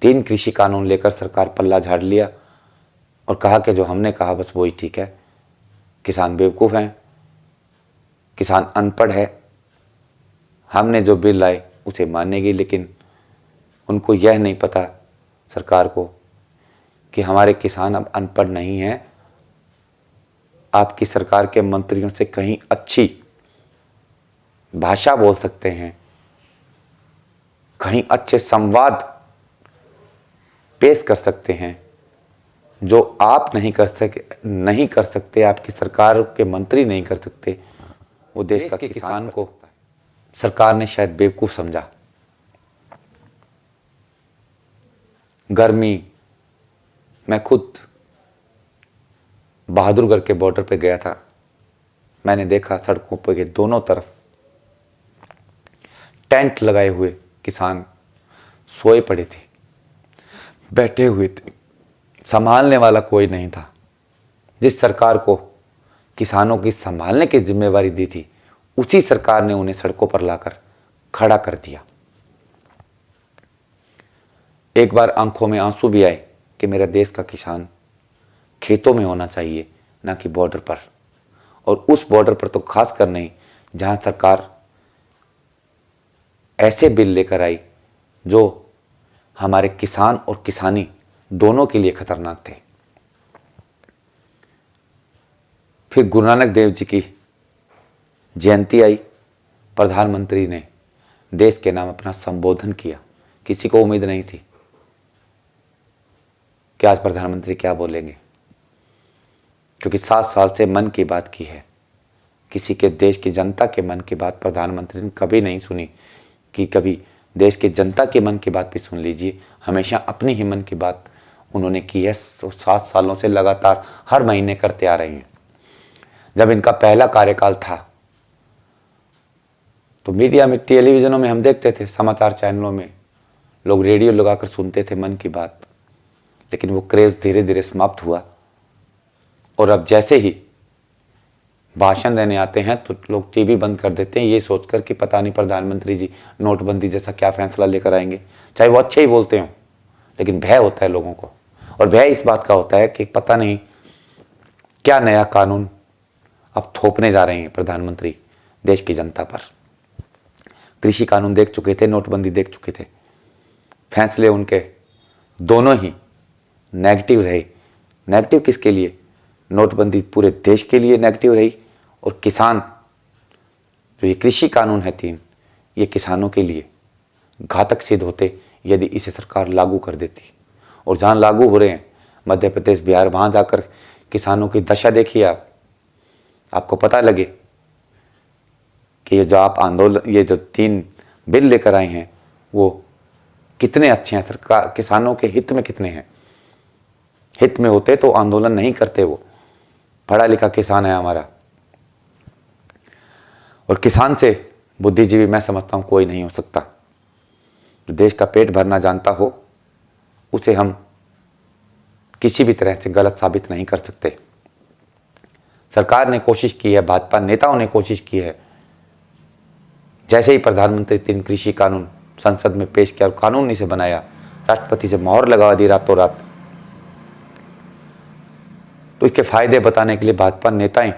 Speaker 1: 3 कृषि कानून लेकर सरकार पल्ला झाड़ लिया और कहा कि जो हमने कहा बस वही ठीक है। किसान बेवकूफ़ हैं, किसान अनपढ़ है, हमने जो बिल लाए उसे मानेगी। लेकिन उनको यह नहीं पता सरकार को कि हमारे किसान अब अनपढ़ नहीं हैं। आपकी सरकार के मंत्रियों से कहीं अच्छी भाषा बोल सकते हैं, कहीं अच्छे संवाद पेश कर सकते हैं, जो आप नहीं कर सकते, आपकी सरकार के मंत्री नहीं कर सकते। वो देश का किसान को सरकार ने शायद बेवकूफ़ समझा। गर्मी, मैं खुद बहादुरगढ़ के बॉर्डर पे गया था, मैंने देखा सड़कों पर के दोनों तरफ टेंट लगाए हुए किसान सोए पड़े थे, बैठे हुए थे, संभालने वाला कोई नहीं था। जिस सरकार को किसानों की संभालने की जिम्मेवारी दी थी, उसी सरकार ने उन्हें सड़कों पर लाकर खड़ा कर दिया। एक बार आंखों में आंसू भी आए कि मेरा देश का किसान खेतों में होना चाहिए, ना कि बॉर्डर पर, और उस बॉर्डर पर तो खास कर नहीं जहां सरकार ऐसे बिल लेकर आई जो हमारे किसान और किसानी दोनों के लिए खतरनाक थे। फिर गुरु नानक देव जी की जयंती आई, प्रधानमंत्री ने देश के नाम अपना संबोधन किया। किसी को उम्मीद नहीं थी कि आज प्रधानमंत्री क्या बोलेंगे, क्योंकि 7 साल से मन की बात की है। किसी के देश की जनता के मन की बात प्रधानमंत्री ने कभी नहीं सुनी कि कभी देश की जनता के मन की बात भी सुन लीजिए। हमेशा अपनी ही मन की बात उन्होंने की है, तो 7 सालों से लगातार हर महीने करते आ रहे हैं। जब इनका पहला कार्यकाल था तो मीडिया में, टेलीविज़नों में हम देखते थे, समाचार चैनलों में लोग रेडियो लगाकर सुनते थे मन की बात, लेकिन वो क्रेज़ धीरे धीरे समाप्त हुआ। और अब जैसे ही भाषण देने आते हैं तो लोग टीवी बंद कर देते हैं, ये सोचकर कि पता नहीं प्रधानमंत्री जी नोटबंदी जैसा क्या फैसला लेकर आएंगे। चाहे वो अच्छे ही बोलते हों, लेकिन भय होता है लोगों को, और भय इस बात का होता है कि पता नहीं क्या नया कानून अब थोपने जा रहे हैं प्रधानमंत्री देश की जनता पर। कृषि कानून देख चुके थे, नोटबंदी देख चुके थे, फैसले उनके दोनों ही नेगेटिव रहे। नेगेटिव किसके लिए? नोटबंदी पूरे देश के लिए नेगेटिव रही, और किसान जो ये कृषि कानून है 3, ये किसानों के लिए घातक सिद्ध होते यदि इसे सरकार लागू कर देती। और जहाँ लागू हो रहे हैं, मध्य प्रदेश, बिहार, वहाँ जाकर किसानों की दशा देखिए आप, आपको पता लगे कि ये जो आप आंदोलन, ये जो 3 बिल लेकर आए हैं वो कितने अच्छे हैं, सरकार किसानों के हित में कितने हैं। हित में होते तो आंदोलन नहीं करते, वो पढ़ा लिखा किसान है हमारा। और किसान से बुद्धिजीवी मैं समझता हूँ कोई नहीं हो सकता। जो देश का पेट भरना जानता हो उसे हम किसी भी तरह से गलत साबित नहीं कर सकते। सरकार ने कोशिश की है, भाजपा नेताओं ने कोशिश की है, जैसे ही प्रधानमंत्री 3 कृषि कानून संसद में पेश किया और कानून इसे बनाया, राष्ट्रपति से मोहर लगा दी रातों रात, तो इसके फायदे बताने के लिए भाजपा नेताएं,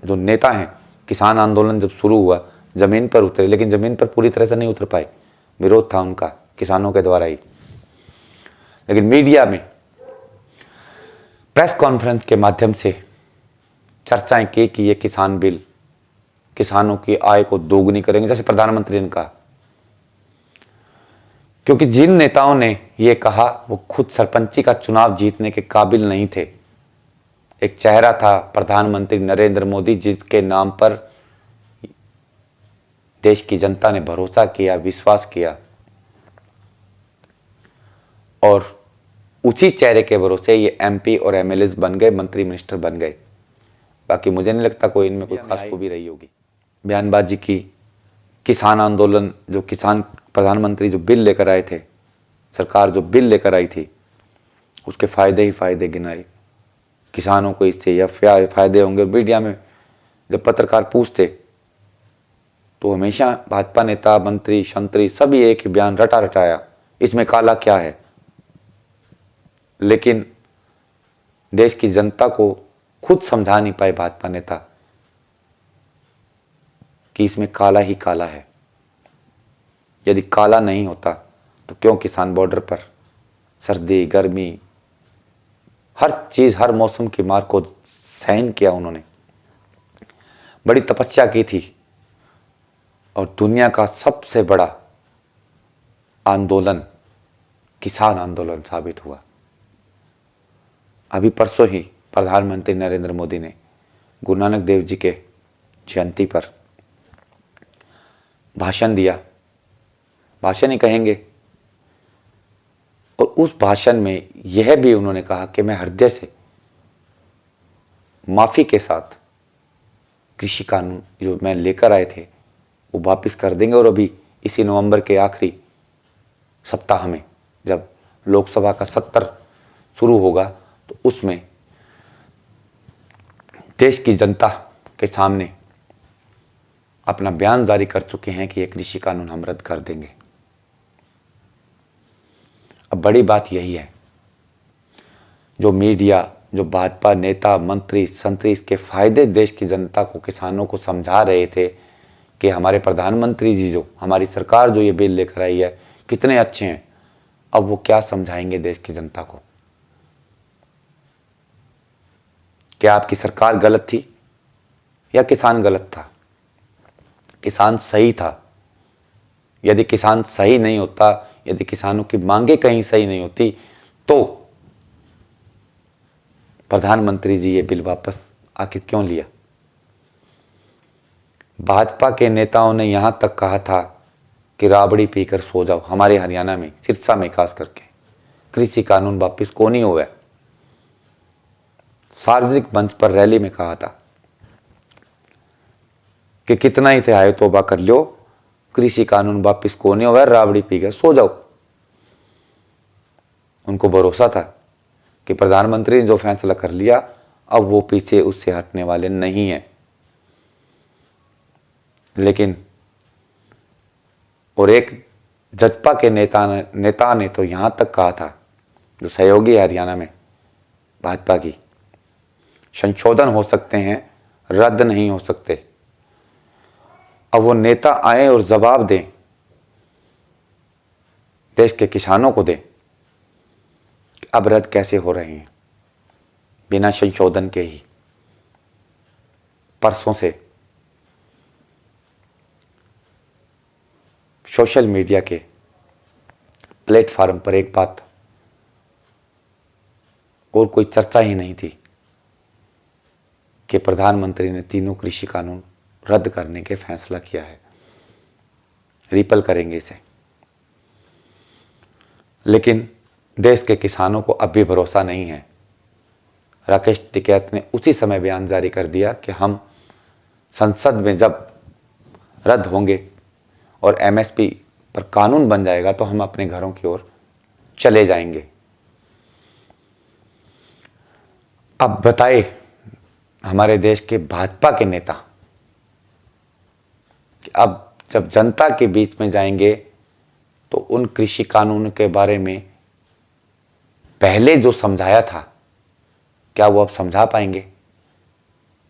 Speaker 1: जो नेता हैं, किसान आंदोलन जब शुरू हुआ जमीन पर उतरे, लेकिन जमीन पर पूरी तरह से नहीं उतर पाए, विरोध था उनका किसानों के द्वारा ही। लेकिन मीडिया में प्रेस कॉन्फ्रेंस के माध्यम से चर्चाएं की कि ये किसान बिल किसानों की आय को दोगुनी करेंगे, जैसे प्रधानमंत्री ने कहा। क्योंकि जिन नेताओं ने ये कहा वो खुद सरपंची का चुनाव जीतने के काबिल नहीं थे। एक चेहरा था प्रधानमंत्री नरेंद्र मोदी, जिसके नाम पर देश की जनता ने भरोसा किया, विश्वास किया, और उसी चेहरे के भरोसे ये एमपी और एमएलए बन गए, मंत्री मिनिस्टर बन गए। बाकी मुझे नहीं लगता कोई इनमें कोई खास खूबी रही होगी। बयानबाजी की, किसान आंदोलन, जो किसान प्रधानमंत्री जो बिल लेकर आए थे, सरकार जो बिल लेकर आई थी, उसके फायदे ही फायदे गिनाए। किसानों को इससे यह फायदे होंगे। मीडिया में जब पत्रकार पूछते तो हमेशा भाजपा नेता, मंत्री, शंत्री सभी एक ही बयान रटा रटाया, इसमें काला क्या है। लेकिन देश की जनता को खुद समझा नहीं पाए भाजपा नेता कि इसमें काला ही काला है। यदि काला नहीं होता तो क्यों किसान बॉर्डर पर सर्दी, गर्मी, हर चीज, हर मौसम की मार को सहन किया। उन्होंने बड़ी तपस्या की थी और दुनिया का सबसे बड़ा आंदोलन किसान आंदोलन साबित हुआ। अभी परसों ही प्रधानमंत्री नरेंद्र मोदी ने गुरु नानक देव जी के जयंती पर भाषण दिया, भाषण ही कहेंगे, और उस भाषण में यह भी उन्होंने कहा कि मैं हृदय से माफी के साथ कृषि कानून जो मैं लेकर आए थे वो वापस कर देंगे। और अभी इसी नवंबर के आखिरी सप्ताह में जब लोकसभा का सत्र शुरू होगा तो उसमें देश की जनता के सामने अपना बयान जारी कर चुके हैं कि यह कृषि कानून हम रद्द कर देंगे। अब बड़ी बात यही है, जो मीडिया, जो भाजपा नेता, मंत्री, संतरी इसके फायदे देश की जनता को, किसानों को समझा रहे थे कि हमारे प्रधानमंत्री जी, जो हमारी सरकार जो ये बिल लेकर आई है, कितने अच्छे हैं। अब वो क्या समझाएंगे देश की जनता को? क्या आपकी सरकार गलत थी या किसान गलत था? किसान सही था। यदि किसान सही नहीं होता, यदि किसानों की मांगे कहीं सही नहीं होती, तो प्रधानमंत्री जी ये बिल वापस आखिर क्यों लिया? भाजपा के नेताओं ने यहां तक कहा था कि राबड़ी पीकर सो जाओ। हमारे हरियाणा में सिरसा में खास करके कृषि कानून वापस को नहीं हुआ। सार्वजनिक मंच पर रैली में कहा था कि कितना ही थे आए तौबा कर लो, कृषि कानून वापस को नहीं हुआ, राबड़ी पीकर सो जाओ। उनको भरोसा था कि प्रधानमंत्री ने जो फैसला कर लिया अब वो पीछे उससे हटने वाले नहीं हैं। लेकिन और एक जजपा के नेता ने तो यहाँ तक कहा था, जो सहयोगी है हरियाणा में भाजपा की, संशोधन हो सकते हैं, रद्द नहीं हो सकते। अब वो नेता आए और जवाब दें, देश के किसानों को दें अब रद्द कैसे हो रहे हैं बिना संशोधन के ही। परसों से सोशल मीडिया के प्लेटफार्म पर एक बात और कोई चर्चा ही नहीं थी कि प्रधानमंत्री ने तीनों कृषि कानून रद्द करने के फैसला किया है, रिपल करेंगे इसे। लेकिन देश के किसानों को अब भी भरोसा नहीं है। राकेश टिकैत ने उसी समय बयान जारी कर दिया कि हम संसद में जब रद्द होंगे और एमएसपी पर कानून बन जाएगा तो हम अपने घरों की ओर चले जाएंगे। अब बताए हमारे देश के भाजपा के नेता कि अब जब जनता के बीच में जाएंगे तो उन कृषि कानून के बारे में पहले जो समझाया था, क्या वो अब समझा पाएंगे?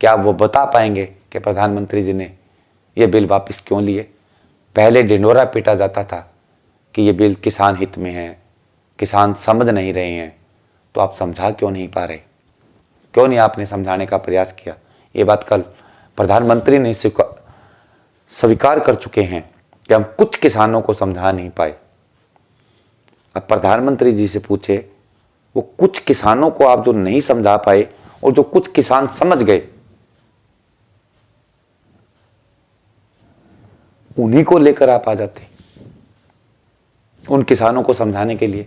Speaker 1: क्या वो बता पाएंगे कि प्रधानमंत्री जी ने ये बिल वापस क्यों लिए? पहले ढिंढोरा पीटा जाता था कि ये बिल किसान हित में है, किसान समझ नहीं रहे हैं, तो आप समझा क्यों नहीं पा रहे? क्यों नहीं आपने समझाने का प्रयास किया? ये बात कल प्रधानमंत्री ने स्वीकार कर चुके हैं कि हम कुछ किसानों को समझा नहीं पाए। अब प्रधानमंत्री जी से पूछे, वो कुछ किसानों को आप जो नहीं समझा पाए और जो कुछ किसान समझ गए, उन्हीं को लेकर आप आ जाते उन किसानों को समझाने के लिए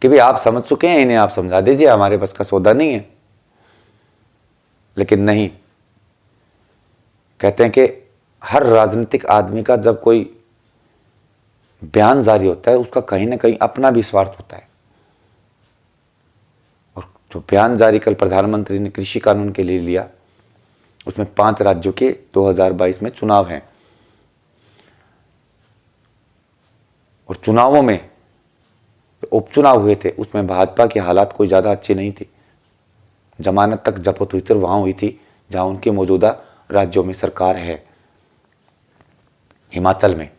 Speaker 1: कि भाई आप समझ चुके हैं, इन्हें आप समझा दीजिए, हमारे पास का सौदा नहीं है। लेकिन नहीं, कहते हैं कि हर राजनीतिक आदमी का जब कोई बयान जारी होता है उसका कहीं ना कहीं अपना भी स्वार्थ होता है। और जो बयान जारी कल प्रधानमंत्री ने कृषि कानून के लिए लिया, उसमें 5 राज्यों के 2022 में चुनाव हैं और चुनावों में उपचुनाव हुए थे, उसमें भाजपा की हालात कोई ज़्यादा अच्छी नहीं थी। जमानत तक जब्त हुई थी और वहाँ हुई थी जहाँ उनकी मौजूदा राज्यों में सरकार है। हिमाचल में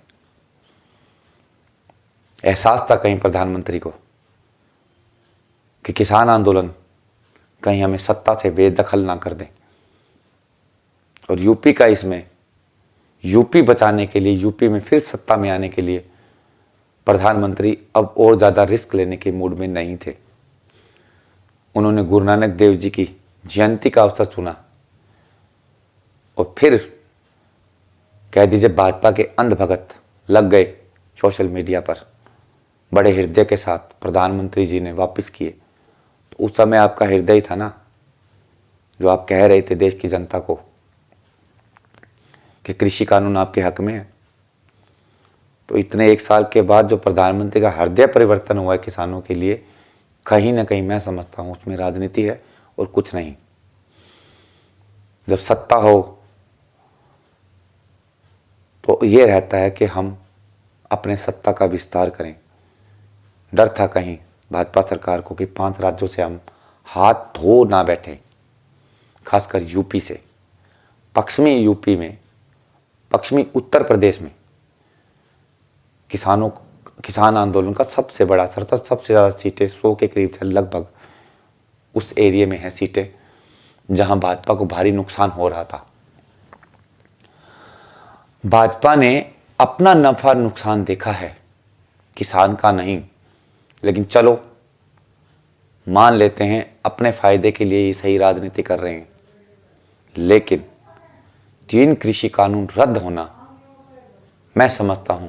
Speaker 1: एहसास था कहीं प्रधानमंत्री को कि किसान आंदोलन कहीं हमें सत्ता से बेदखल ना कर दें। और यूपी का इसमें यूपी बचाने के लिए, यूपी में फिर सत्ता में आने के लिए प्रधानमंत्री अब और ज़्यादा रिस्क लेने के मूड में नहीं थे। उन्होंने गुरु नानक देव जी की जयंती का अवसर चुना और फिर कह दीजिए भाजपा के अंधभगत लग गए सोशल मीडिया पर, बड़े हृदय के साथ प्रधानमंत्री जी ने वापस किए। तो उस समय आपका हृदय था ना, जो आप कह रहे थे देश की जनता को कि कृषि कानून आपके हक में है। तो इतने 1 साल के बाद जो प्रधानमंत्री का हृदय परिवर्तन हुआ है किसानों के लिए, कहीं ना कहीं मैं समझता हूँ उसमें राजनीति है और कुछ नहीं। जब सत्ता हो तो ये रहता है कि हम अपने सत्ता का विस्तार करें। डर था कहीं भाजपा सरकार को कि 5 राज्यों से हम हाथ धो ना बैठे, खासकर यूपी से। पश्चिमी यूपी में, पश्चिमी उत्तर प्रदेश में किसान आंदोलन का सबसे बड़ा असर था। सबसे ज़्यादा सीटें 100 के करीब थे लगभग, उस एरिया में हैं सीटें जहां भाजपा को भारी नुकसान हो रहा था। भाजपा ने अपना नफा नुकसान देखा है, किसान का नहीं। लेकिन चलो मान लेते हैं अपने फायदे के लिए ये सही राजनीति कर रहे हैं, लेकिन 3 कृषि कानून रद्द होना मैं समझता हूं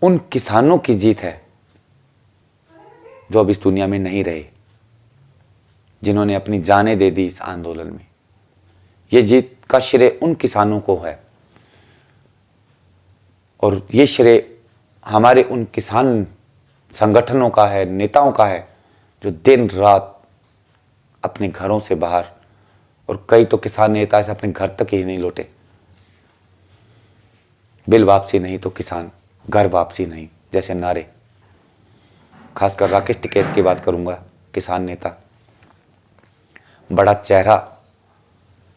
Speaker 1: उन किसानों की जीत है जो अब इस दुनिया में नहीं रहे, जिन्होंने अपनी जानें दे दी इस आंदोलन में। ये जीत का श्रेय उन किसानों को है और ये श्रेय हमारे उन किसान संगठनों का है, नेताओं का है, जो दिन रात अपने घरों से बाहर, और कई तो किसान नेता ऐसे अपने घर तक ही नहीं लौटे। बिल वापसी नहीं तो किसान घर वापसी नहीं जैसे नारे। खासकर राकेश टिकैत की बात करूंगा, किसान नेता बड़ा चेहरा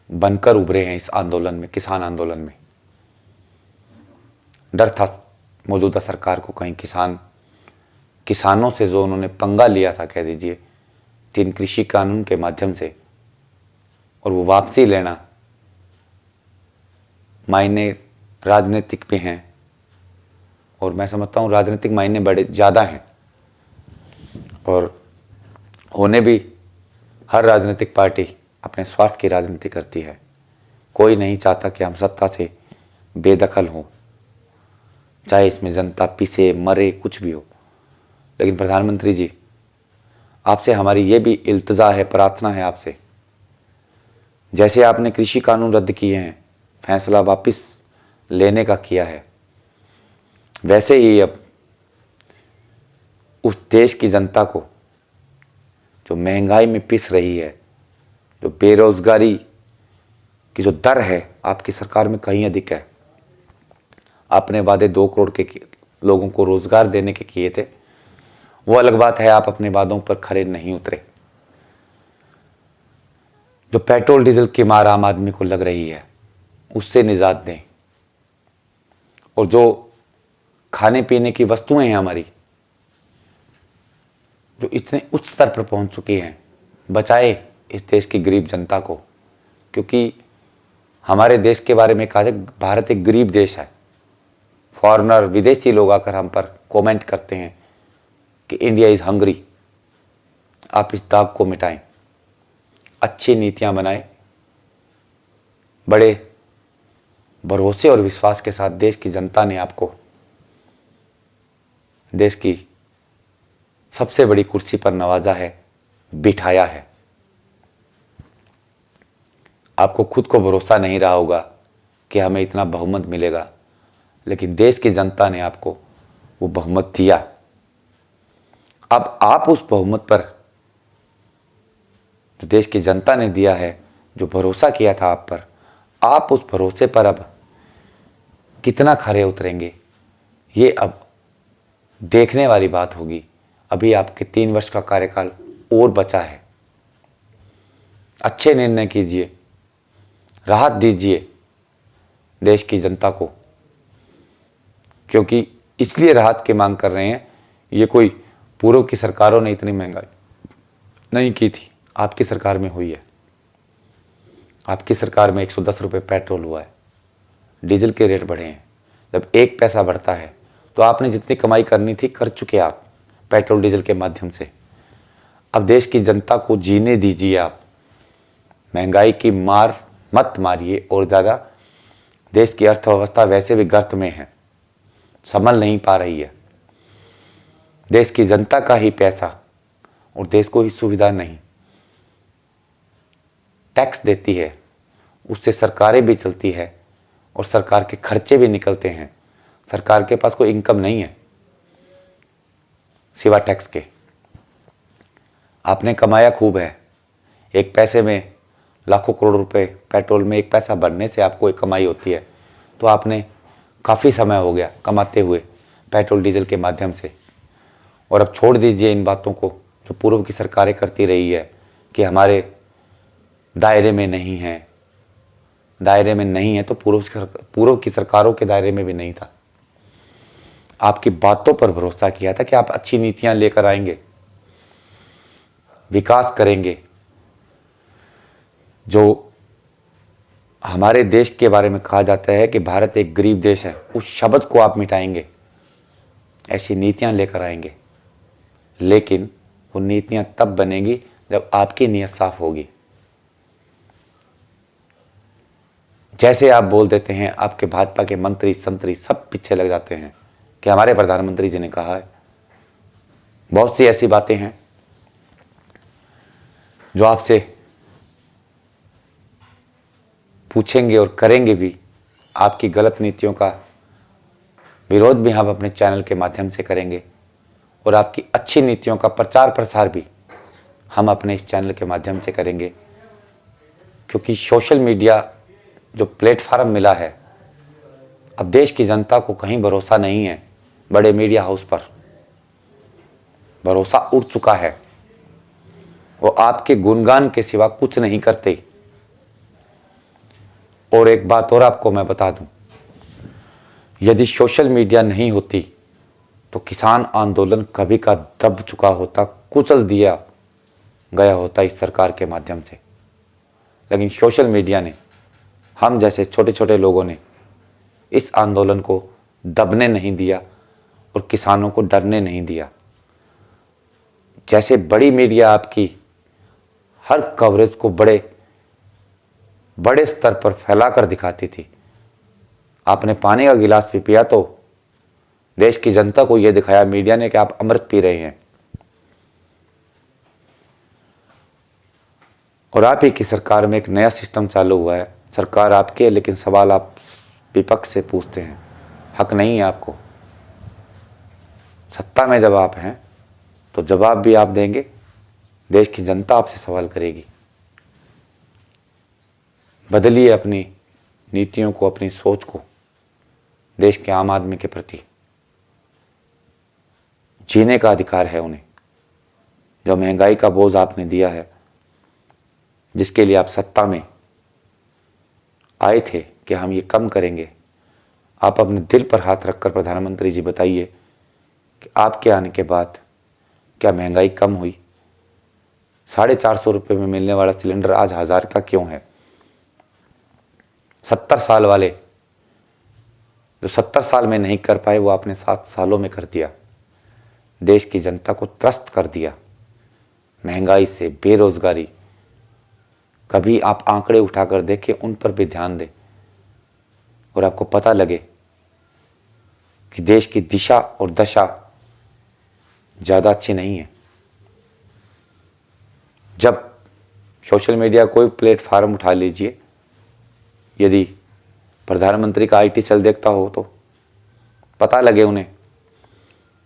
Speaker 1: बनकर उभरे हैं इस आंदोलन में, किसान आंदोलन में। डर था मौजूदा सरकार को कहीं किसान किसानों से जो उन्होंने पंगा लिया था, कह दीजिए 3 कृषि कानून के माध्यम से, और वो वापसी लेना, मायने राजनीतिक भी हैं और मैं समझता हूँ राजनीतिक मायने बड़े ज़्यादा हैं, और होने भी हर राजनीतिक पार्टी अपने स्वार्थ की राजनीति करती है। कोई नहीं चाहता कि हम सत्ता से बेदखल हों, चाहे इसमें जनता पिसे मरे कुछ भी हो। लेकिन प्रधानमंत्री जी, आपसे हमारी ये भी इल्तजा है, प्रार्थना है आपसे, जैसे आपने कृषि कानून रद्द किए हैं, फैसला वापस लेने का किया है, वैसे ही अब उस देश की जनता को जो महंगाई में पिस रही है, जो बेरोजगारी की जो दर है आपकी सरकार में कहीं अधिक है। आपने वादे 2 करोड़ के लोगों को रोजगार देने के किए थे, वो अलग बात है, आप अपने वादों पर खरे नहीं उतरे। जो पेट्रोल डीजल की मार आम आदमी को लग रही है, उससे निजात दें। और जो खाने पीने की वस्तुएं हैं हमारी, जो इतने उच्च स्तर पर पहुंच चुकी हैं, बचाए इस देश की गरीब जनता को। क्योंकि हमारे देश के बारे में कहा जाए, भारत एक गरीब देश है। फॉरेनर, विदेशी लोग आकर हम पर कमेंट करते हैं कि इंडिया इज़ हंग्री। आप इस दाग को मिटाएं, अच्छी नीतियां बनाएं, बड़े भरोसे और विश्वास के साथ देश की जनता ने आपको देश की सबसे बड़ी कुर्सी पर नवाजा है, बिठाया है। आपको खुद को भरोसा नहीं रहा होगा कि हमें इतना बहुमत मिलेगा, लेकिन देश की जनता ने आपको वो बहुमत दिया। अब आप उस बहुमत पर, जो देश की जनता ने दिया है, जो भरोसा किया था आप पर, आप उस भरोसे पर अब कितना खरे उतरेंगे, ये अब देखने वाली बात होगी। अभी आपके 3 वर्ष का कार्यकाल और बचा है। अच्छे निर्णय कीजिए, राहत दीजिए देश की जनता को, क्योंकि इसलिए राहत की मांग कर रहे हैं। ये कोई पूर्व की सरकारों ने इतनी महंगाई नहीं की थी, आपकी सरकार में हुई है। आपकी सरकार में 110 रुपये पेट्रोल हुआ है, डीजल के रेट बढ़े हैं। जब 1 पैसा बढ़ता है तो आपने जितनी कमाई करनी थी कर चुके आप पेट्रोल डीजल के माध्यम से। अब देश की जनता को जीने दीजिए आप, महंगाई की मार मत मारिए और ज़्यादा। देश की अर्थव्यवस्था वैसे भी गर्त में है, संभल नहीं पा रही है। देश की जनता का ही पैसा और देश को ही सुविधा नहीं, टैक्स देती है, उससे सरकारें भी चलती है और सरकार के खर्चे भी निकलते हैं। सरकार के पास कोई इनकम नहीं है सिवा टैक्स के। आपने कमाया खूब है, 1 पैसे में लाखों करोड़ रुपए, पेट्रोल में 1 पैसा बढ़ने से आपको एक कमाई होती है। तो आपने काफ़ी समय हो गया कमाते हुए पेट्रोल डीजल के माध्यम से। और अब छोड़ दीजिए इन बातों को जो पूर्व की सरकारें करती रही है कि हमारे दायरे में नहीं है। दायरे में नहीं है तो पूर्व की सरकारों के दायरे में भी नहीं था। आपकी बातों पर भरोसा किया था कि आप अच्छी नीतियां लेकर आएंगे, विकास करेंगे। जो हमारे देश के बारे में कहा जाता है कि भारत एक गरीब देश है, उस शब्द को आप मिटाएंगे, ऐसी नीतियां लेकर आएंगे। लेकिन वो नीतियां तब बनेगी जब आपकी नीयत साफ होगी। जैसे आप बोल देते हैं, आपके भाजपा के मंत्री संतरी सब पीछे लग जाते हैं कि हमारे प्रधानमंत्री जी ने कहा है। बहुत सी ऐसी बातें हैं जो आपसे पूछेंगे और करेंगे भी। आपकी गलत नीतियों का विरोध भी हम अपने चैनल के माध्यम से करेंगे और आपकी अच्छी नीतियों का प्रचार प्रसार भी हम अपने इस चैनल के माध्यम से करेंगे। क्योंकि सोशल मीडिया जो प्लेटफार्म मिला है, अब देश की जनता को कहीं भरोसा नहीं है। बड़े मीडिया हाउस पर भरोसा उठ चुका है। वो आपके गुणगान के सिवा कुछ नहीं करते। और एक बात और आपको मैं बता दूं, यदि सोशल मीडिया नहीं होती तो किसान आंदोलन कभी का दब चुका होता, कुचल दिया गया होता इस सरकार के माध्यम से। लेकिन सोशल मीडिया ने, हम जैसे छोटे छोटे लोगों ने इस आंदोलन को दबने नहीं दिया और किसानों को डरने नहीं दिया। जैसे बड़ी मीडिया आपकी हर कवरेज को बड़े बड़े स्तर पर फैला कर दिखाती थी, आपने पानी का गिलास भी पिया तो देश की जनता को यह दिखाया मीडिया ने कि आप अमृत पी रहे हैं। और आप ही की सरकार में एक नया सिस्टम चालू हुआ है। सरकार आपकी है, लेकिन सवाल आप विपक्ष से पूछते हैं। हक नहीं है आपको। सत्ता में जब आप हैं तो जवाब भी आप देंगे, देश की जनता आपसे सवाल करेगी। बदलिए अपनी नीतियों को, अपनी सोच को देश के आम आदमी के प्रति। जीने का अधिकार है उन्हें। जो महंगाई का बोझ आपने दिया है, जिसके लिए आप सत्ता में आए थे कि हम ये कम करेंगे, आप अपने दिल पर हाथ रखकर प्रधानमंत्री जी बताइए कि आपके आने के बाद क्या महंगाई कम हुई? 450 रुपये में मिलने वाला सिलेंडर आज 1000 का क्यों है? 70 साल वाले जो 70 साल में नहीं कर पाए, वो आपने 7 सालों में कर दिया। देश की जनता को त्रस्त कर दिया महंगाई से, बेरोजगारी। कभी आप आंकड़े उठाकर देखें, उन पर भी ध्यान दें और आपको पता लगे कि देश की दिशा और दशा ज़्यादा अच्छी नहीं है। जब सोशल मीडिया कोई प्लेटफार्म उठा लीजिए, यदि प्रधानमंत्री का आईटी सेल देखता हो तो पता लगे उन्हें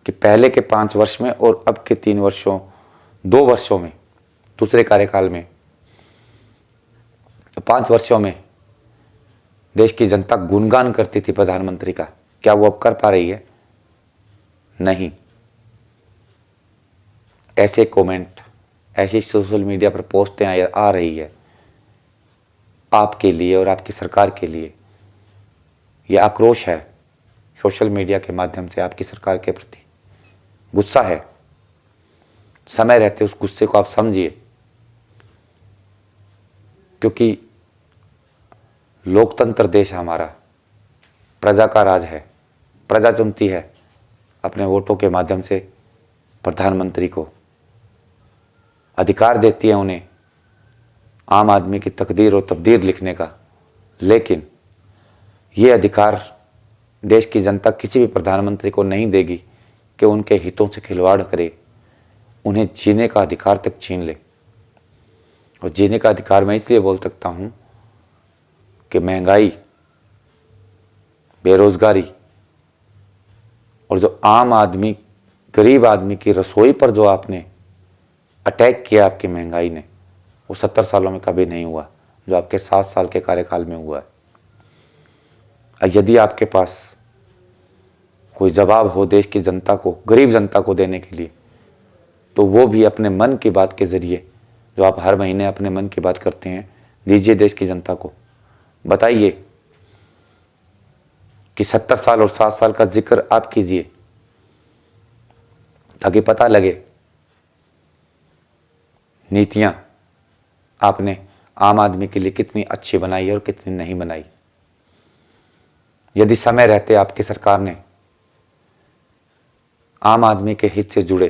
Speaker 1: कि पहले के 5 वर्ष में और अब के 2 वर्षों में, दूसरे कार्यकाल में, 5 वर्षों में देश की जनता गुणगान करती थी प्रधानमंत्री का। क्या वो अब कर पा रही है? नहीं। ऐसे कमेंट, ऐसी सोशल मीडिया पर पोस्टें आ रही है आपके लिए और आपकी सरकार के लिए। यह आक्रोश है सोशल मीडिया के माध्यम से आपकी सरकार के प्रति, गुस्सा है। समय रहते उस गुस्से को आप समझिए, क्योंकि लोकतंत्र देश है हमारा, प्रजा का राज है। प्रजा चुनती है अपने वोटों के माध्यम से प्रधानमंत्री को, अधिकार देती है उन्हें आम आदमी की तकदीर और तकदीर लिखने का। लेकिन ये अधिकार देश की जनता किसी भी प्रधानमंत्री को नहीं देगी कि उनके हितों से खिलवाड़ करे, उन्हें जीने का अधिकार तक छीन ले। और जीने का अधिकार मैं इसलिए बोल सकता हूँ कि महंगाई, बेरोजगारी और जो आम आदमी, गरीब आदमी की रसोई पर जो आपने अटैक किया आपकी महंगाई ने, वो 70 सालों में कभी नहीं हुआ जो आपके 7 साल के कार्यकाल में हुआ है। यदि आपके पास कोई जवाब हो देश की जनता को, गरीब जनता को देने के लिए, तो वो भी अपने मन की बात के ज़रिए, जो आप हर महीने अपने मन की बात करते हैं, दीजिए देश की जनता को। बताइए कि 70 साल और 7 साल का जिक्र आप कीजिए, ताकि पता लगे नीतियां आपने आम आदमी के लिए कितनी अच्छी बनाई और कितनी नहीं बनाई। यदि समय रहते आपकी सरकार ने आम आदमी के हित से जुड़े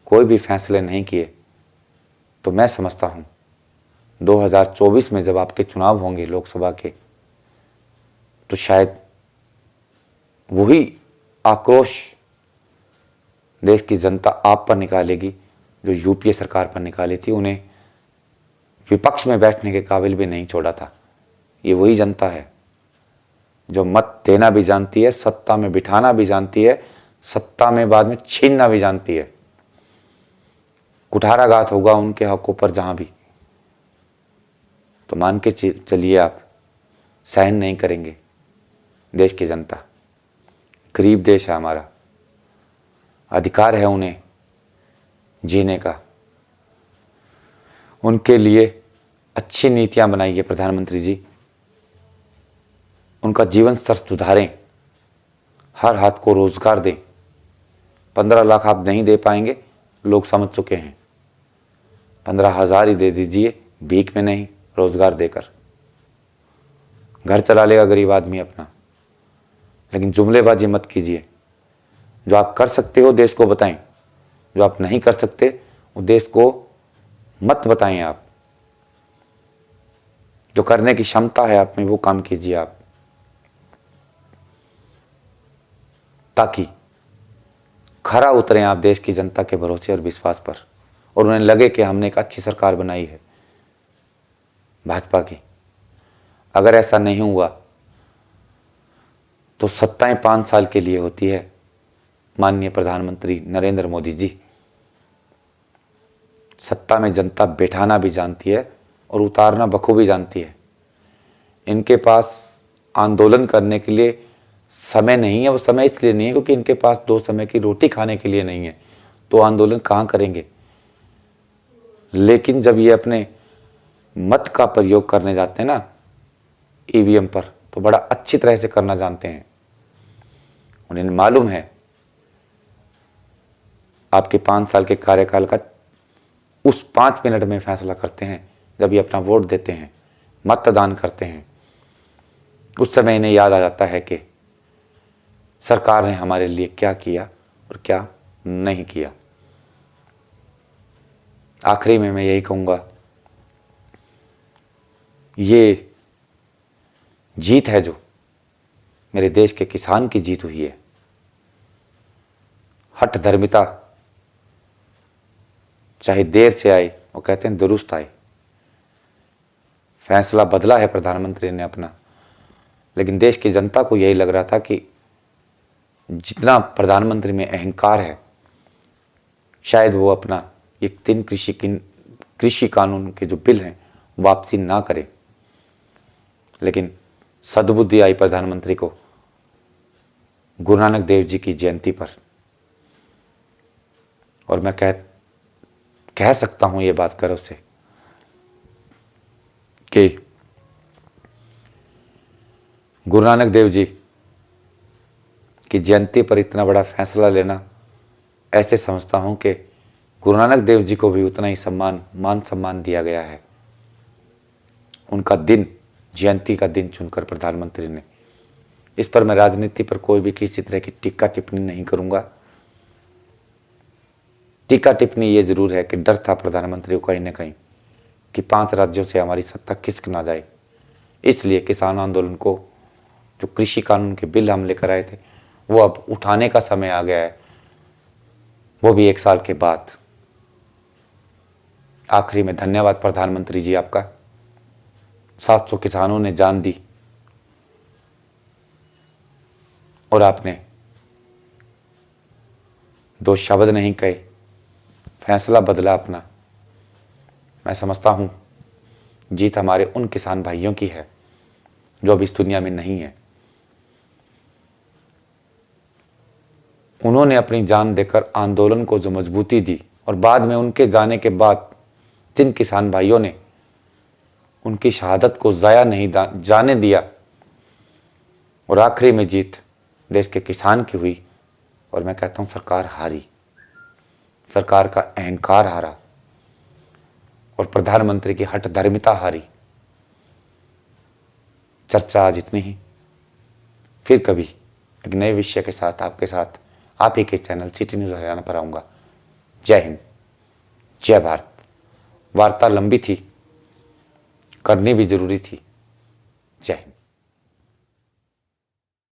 Speaker 1: कोई भी फैसले नहीं किए, तो मैं समझता हूं 2024 में जब आपके चुनाव होंगे लोकसभा के, तो शायद वही आक्रोश देश की जनता आप पर निकालेगी जो यूपीए सरकार पर निकाली थी। उन्हें विपक्ष में बैठने के काबिल भी नहीं छोड़ा था। ये वही जनता है जो मत देना भी जानती है, सत्ता में बिठाना भी जानती है, सत्ता में बाद में छीनना भी जानती है। कुठाराघात होगा उनके हकों पर जहां भी, तो मान के चलिए आप सहन नहीं करेंगे। देश की जनता, गरीब देश है हमारा, अधिकार है उन्हें जीने का। उनके लिए अच्छी नीतियां बनाइए प्रधानमंत्री जी, उनका जीवन स्तर सुधारें, हर हाथ को रोजगार दें, 15 लाख आप नहीं दे पाएंगे, लोग समझ चुके हैं। 15,000 ही दे दीजिए, भीख में नहीं, रोजगार देकर घर चला लेगा गरीब आदमी अपना। लेकिन जुमलेबाजी मत कीजिए। जो आप कर सकते हो देश को बताएं, जो आप नहीं कर सकते वो देश को मत बताएं। आप जो करने की क्षमता है आप में वो काम कीजिए आप, ताकि खरा उतरें आप देश की जनता के भरोसे और विश्वास पर, और उन्हें लगे कि हमने एक अच्छी सरकार बनाई है भाजपा की। अगर ऐसा नहीं हुआ तो सत्ताएं 5 साल के लिए होती है माननीय प्रधानमंत्री नरेंद्र मोदी जी। सत्ता में जनता बैठाना भी जानती है और उतारना बखूबी जानती है। इनके पास आंदोलन करने के लिए समय नहीं है। वो समय इसलिए नहीं है क्योंकि इनके पास 2 समय की रोटी खाने के लिए नहीं है, तो आंदोलन कहाँ करेंगे। लेकिन जब ये अपने मत का प्रयोग करने जाते हैं ना ईवीएम पर, तो बड़ा अच्छी तरह से करना जानते हैं। उन्हें मालूम है आपके 5 साल के कार्यकाल का उस 5 मिनट में फैसला करते हैं जब ये अपना वोट देते हैं, मतदान करते हैं। उस समय इन्हें याद आ जाता है कि सरकार ने हमारे लिए क्या किया और क्या नहीं किया। आखिरी में मैं यही कहूँगा, ये जीत है जो मेरे देश के किसान की जीत हुई है। हठ धर्मिता चाहे देर से आई, वो कहते हैं दुरुस्त आई। फैसला बदला है प्रधानमंत्री ने अपना, लेकिन देश की जनता को यही लग रहा था कि जितना प्रधानमंत्री में अहंकार है, शायद वो अपना ये 3 कृषि कानून के जो बिल हैं वापसी ना करे। लेकिन सद्बुद्धि आई प्रधानमंत्री को गुरु नानक देव जी की जयंती पर, और मैं कह सकता हूं ये बात गर्व से कि गुरु नानक देव जी की जयंती पर इतना बड़ा फैसला लेना, ऐसे समझता हूं कि गुरु नानक देव जी को भी उतना ही मान सम्मान दिया गया है। उनका दिन, जयंती का दिन चुनकर प्रधानमंत्री ने, इस पर मैं राजनीति पर कोई भी किसी तरह की टीका टिप्पणी नहीं करूंगा। टीका टिप्पणी ये जरूर है कि डर था प्रधानमंत्री को कहीं ना कहीं कि 5 राज्यों से हमारी सत्ता खिसक ना जाए। इसलिए किसान आंदोलन को, जो कृषि कानून के बिल हम लेकर आए थे, वो अब उठाने का समय आ गया है, वो भी 1 साल के बाद। आखिरी में धन्यवाद प्रधानमंत्री जी आपका। 700 किसानों ने जान दी और आपने 2 शब्द नहीं कहे, फैसला बदला अपना। मैं समझता हूं जीत हमारे उन किसान भाइयों की है जो अब इस दुनिया में नहीं है। उन्होंने अपनी जान देकर आंदोलन को जो मजबूती दी, और बाद में उनके जाने के बाद जिन किसान भाइयों ने उनकी शहादत को ज़ाया नहीं जाने दिया, और आखिरी में जीत देश के किसान की हुई। और मैं कहता हूं सरकार हारी, सरकार का अहंकार हारा और प्रधानमंत्री की हठ धर्मिता हारी। चर्चा आज इतनी ही, फिर कभी एक नए विषय के साथ आपके साथ आप ही के चैनल सिटी न्यूज़ हरियाणा पर आऊँगा। जय हिंद, जय भारत। वार्ता लंबी थी, करनी भी जरूरी थी।